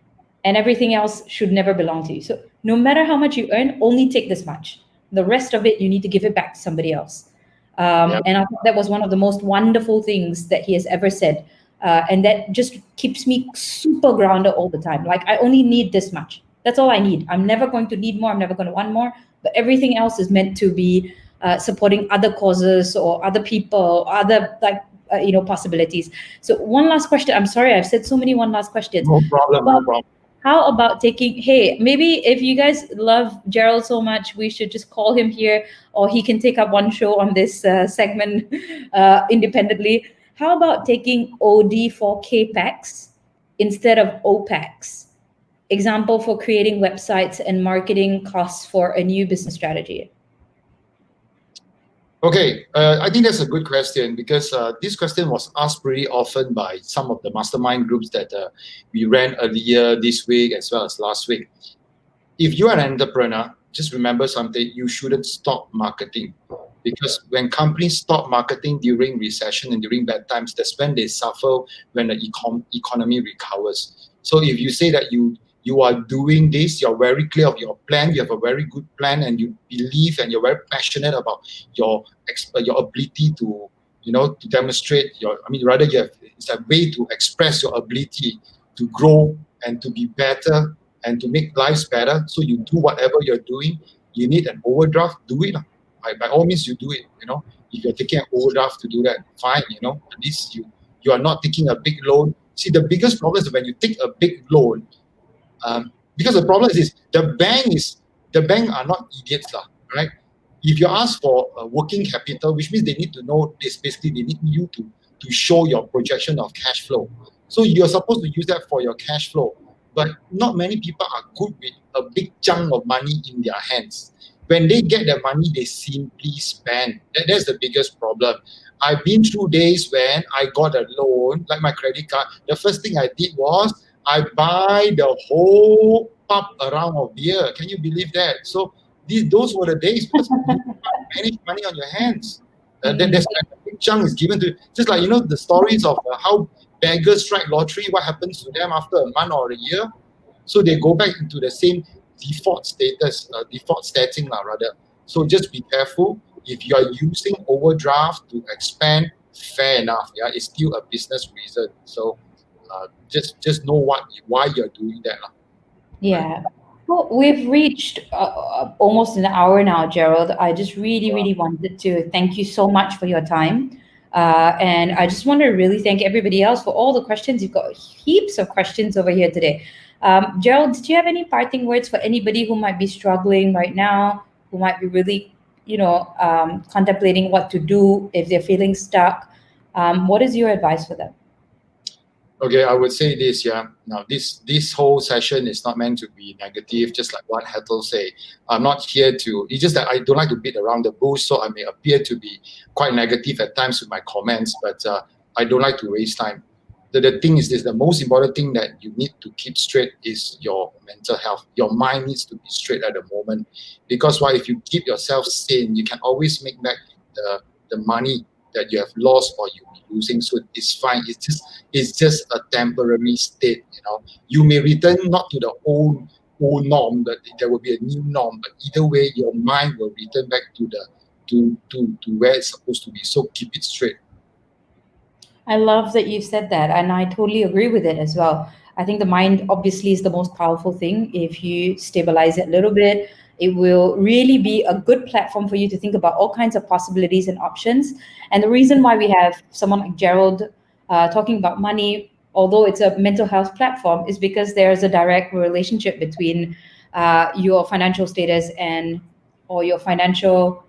and everything else should never belong to you. So no matter how much you earn, only take this much. The rest of it, you need to give it back to somebody else. yeah, And I thought that was one of the most wonderful things that he has ever said. And that just keeps me super grounded all the time. Like, I only need this much. That's all I need. I'm never going to need more. I'm never going to want more. But everything else is meant to be supporting other causes or other people, other possibilities. So one last question. I'm sorry, I've said so many one last questions. no problem, no problem. How about hey, maybe if you guys love Gerald so much, we should just call him here, or he can take up one show on this segment independently. How about taking OD for CAPEX instead of OPEX? Example for creating websites and marketing costs for a new business strategy. Okay, I think that's a good question, because this question was asked pretty often by some of the mastermind groups that we ran earlier this week as well as last week. If you are an entrepreneur, just remember something: you shouldn't stop marketing, because when companies stop marketing during recession and during bad times, that's when they suffer when the economy recovers. So if you say that you are doing this, you're very clear of your plan, you have a very good plan, and you believe and you're very passionate about your ability to to demonstrate rather you have, it's a way to express your ability to grow and to be better and to make lives better. So you do whatever you're doing. You need an overdraft, do it. By all means, you do it. If you're taking an overdraft to do that, fine. At least you are not taking a big loan. See, the biggest problem is when you take a big loan, because the problem is the bank are not idiots, right? If you ask for working capital, which means they need to know this, basically they need you to show your projection of cash flow. So you're supposed to use that for your cash flow. But not many people are good with a big chunk of money in their hands. When they get their money, they simply spend. That's the biggest problem. I've been through days when I got a loan, like my credit card. The first thing I did was I buy the whole pub around of beer. Can you believe that? So those were the days, because you can't manage money on your hands. There's a big chunk is given to, just like the stories of how beggars strike lottery. What happens to them after a month or a year? So they go back into the same default status, default setting rather. So just be careful. If you are using overdraft to expand, fair enough. Yeah, it's still a business reason. So just know why you're doing that. Yeah. Well, we've reached almost an hour now, Gerald. I just really wanted to thank you so much for your time. And I just want to really thank everybody else for all the questions. You've got heaps of questions over here today. Gerald, did you have any parting words for anybody who might be struggling right now, who might be really, contemplating what to do if they're feeling stuck? What is your advice for them? Okay, I would say this, yeah. Now, this whole session is not meant to be negative, just like what Hetal say. I'm not here to, it's just that I don't like to beat around the bush, so I may appear to be quite negative at times with my comments, but I don't like to waste time. The thing is this, the most important thing that you need to keep straight is your mental health. Your mind needs to be straight at the moment, because if you keep yourself sane, you can always make back the money that you have lost or you'll be losing. So it's fine. It's just a temporary state. You may return not to the old norm, but there will be a new norm. But either way, your mind will return back to where it's supposed to be. So keep it straight. I love that you said that, and I totally agree with it as well. I think the mind obviously is the most powerful thing. If you stabilize it a little bit, it will really be a good platform for you to think about all kinds of possibilities and options. And the reason why we have someone like Gerald talking about money, although it's a mental health platform, is because there's a direct relationship between your financial status and or your financial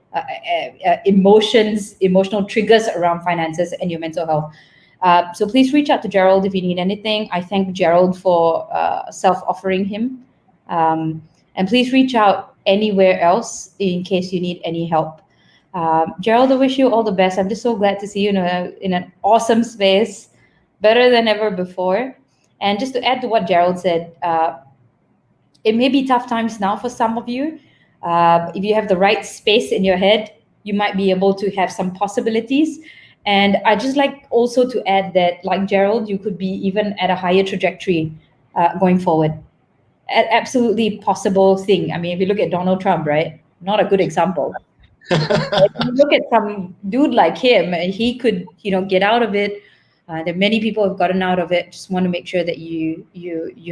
emotional triggers around finances and your mental health. So please reach out to Gerald if you need anything. I thank Gerald for self-offering him. And please reach out anywhere else in case you need any help. Gerald, I wish you all the best. I'm just so glad to see you in an awesome space, better than ever before. And just to add to what Gerald said, it may be tough times now for some of you. If you have the right space in your head, you might be able to have some possibilities. And I just like also to add that, like Gerald, you could be even at a higher trajectory going forward. Absolutely possible thing. I mean, if you look at Donald Trump, right? Not a good example. If you look at some dude like him, he could, get out of it. There are many people who've gotten out of it. Just want to make sure that you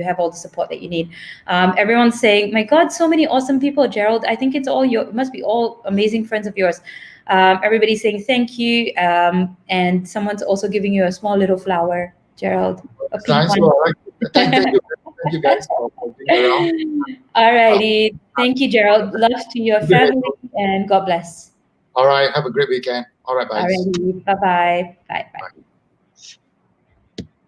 have all the support that you need. Everyone's saying, "My God, so many awesome people, Gerald." I think it must be all amazing friends of yours. Everybody's saying thank you, and someone's also giving you a small little flower, Gerald, a pink Nice. one. Well, thank you guys for being around. All righty. Thank you, Gerald. Love to your Great. family, and God bless. All right. Have a great weekend. All right, bye. All righty. Bye-bye. Bye bye.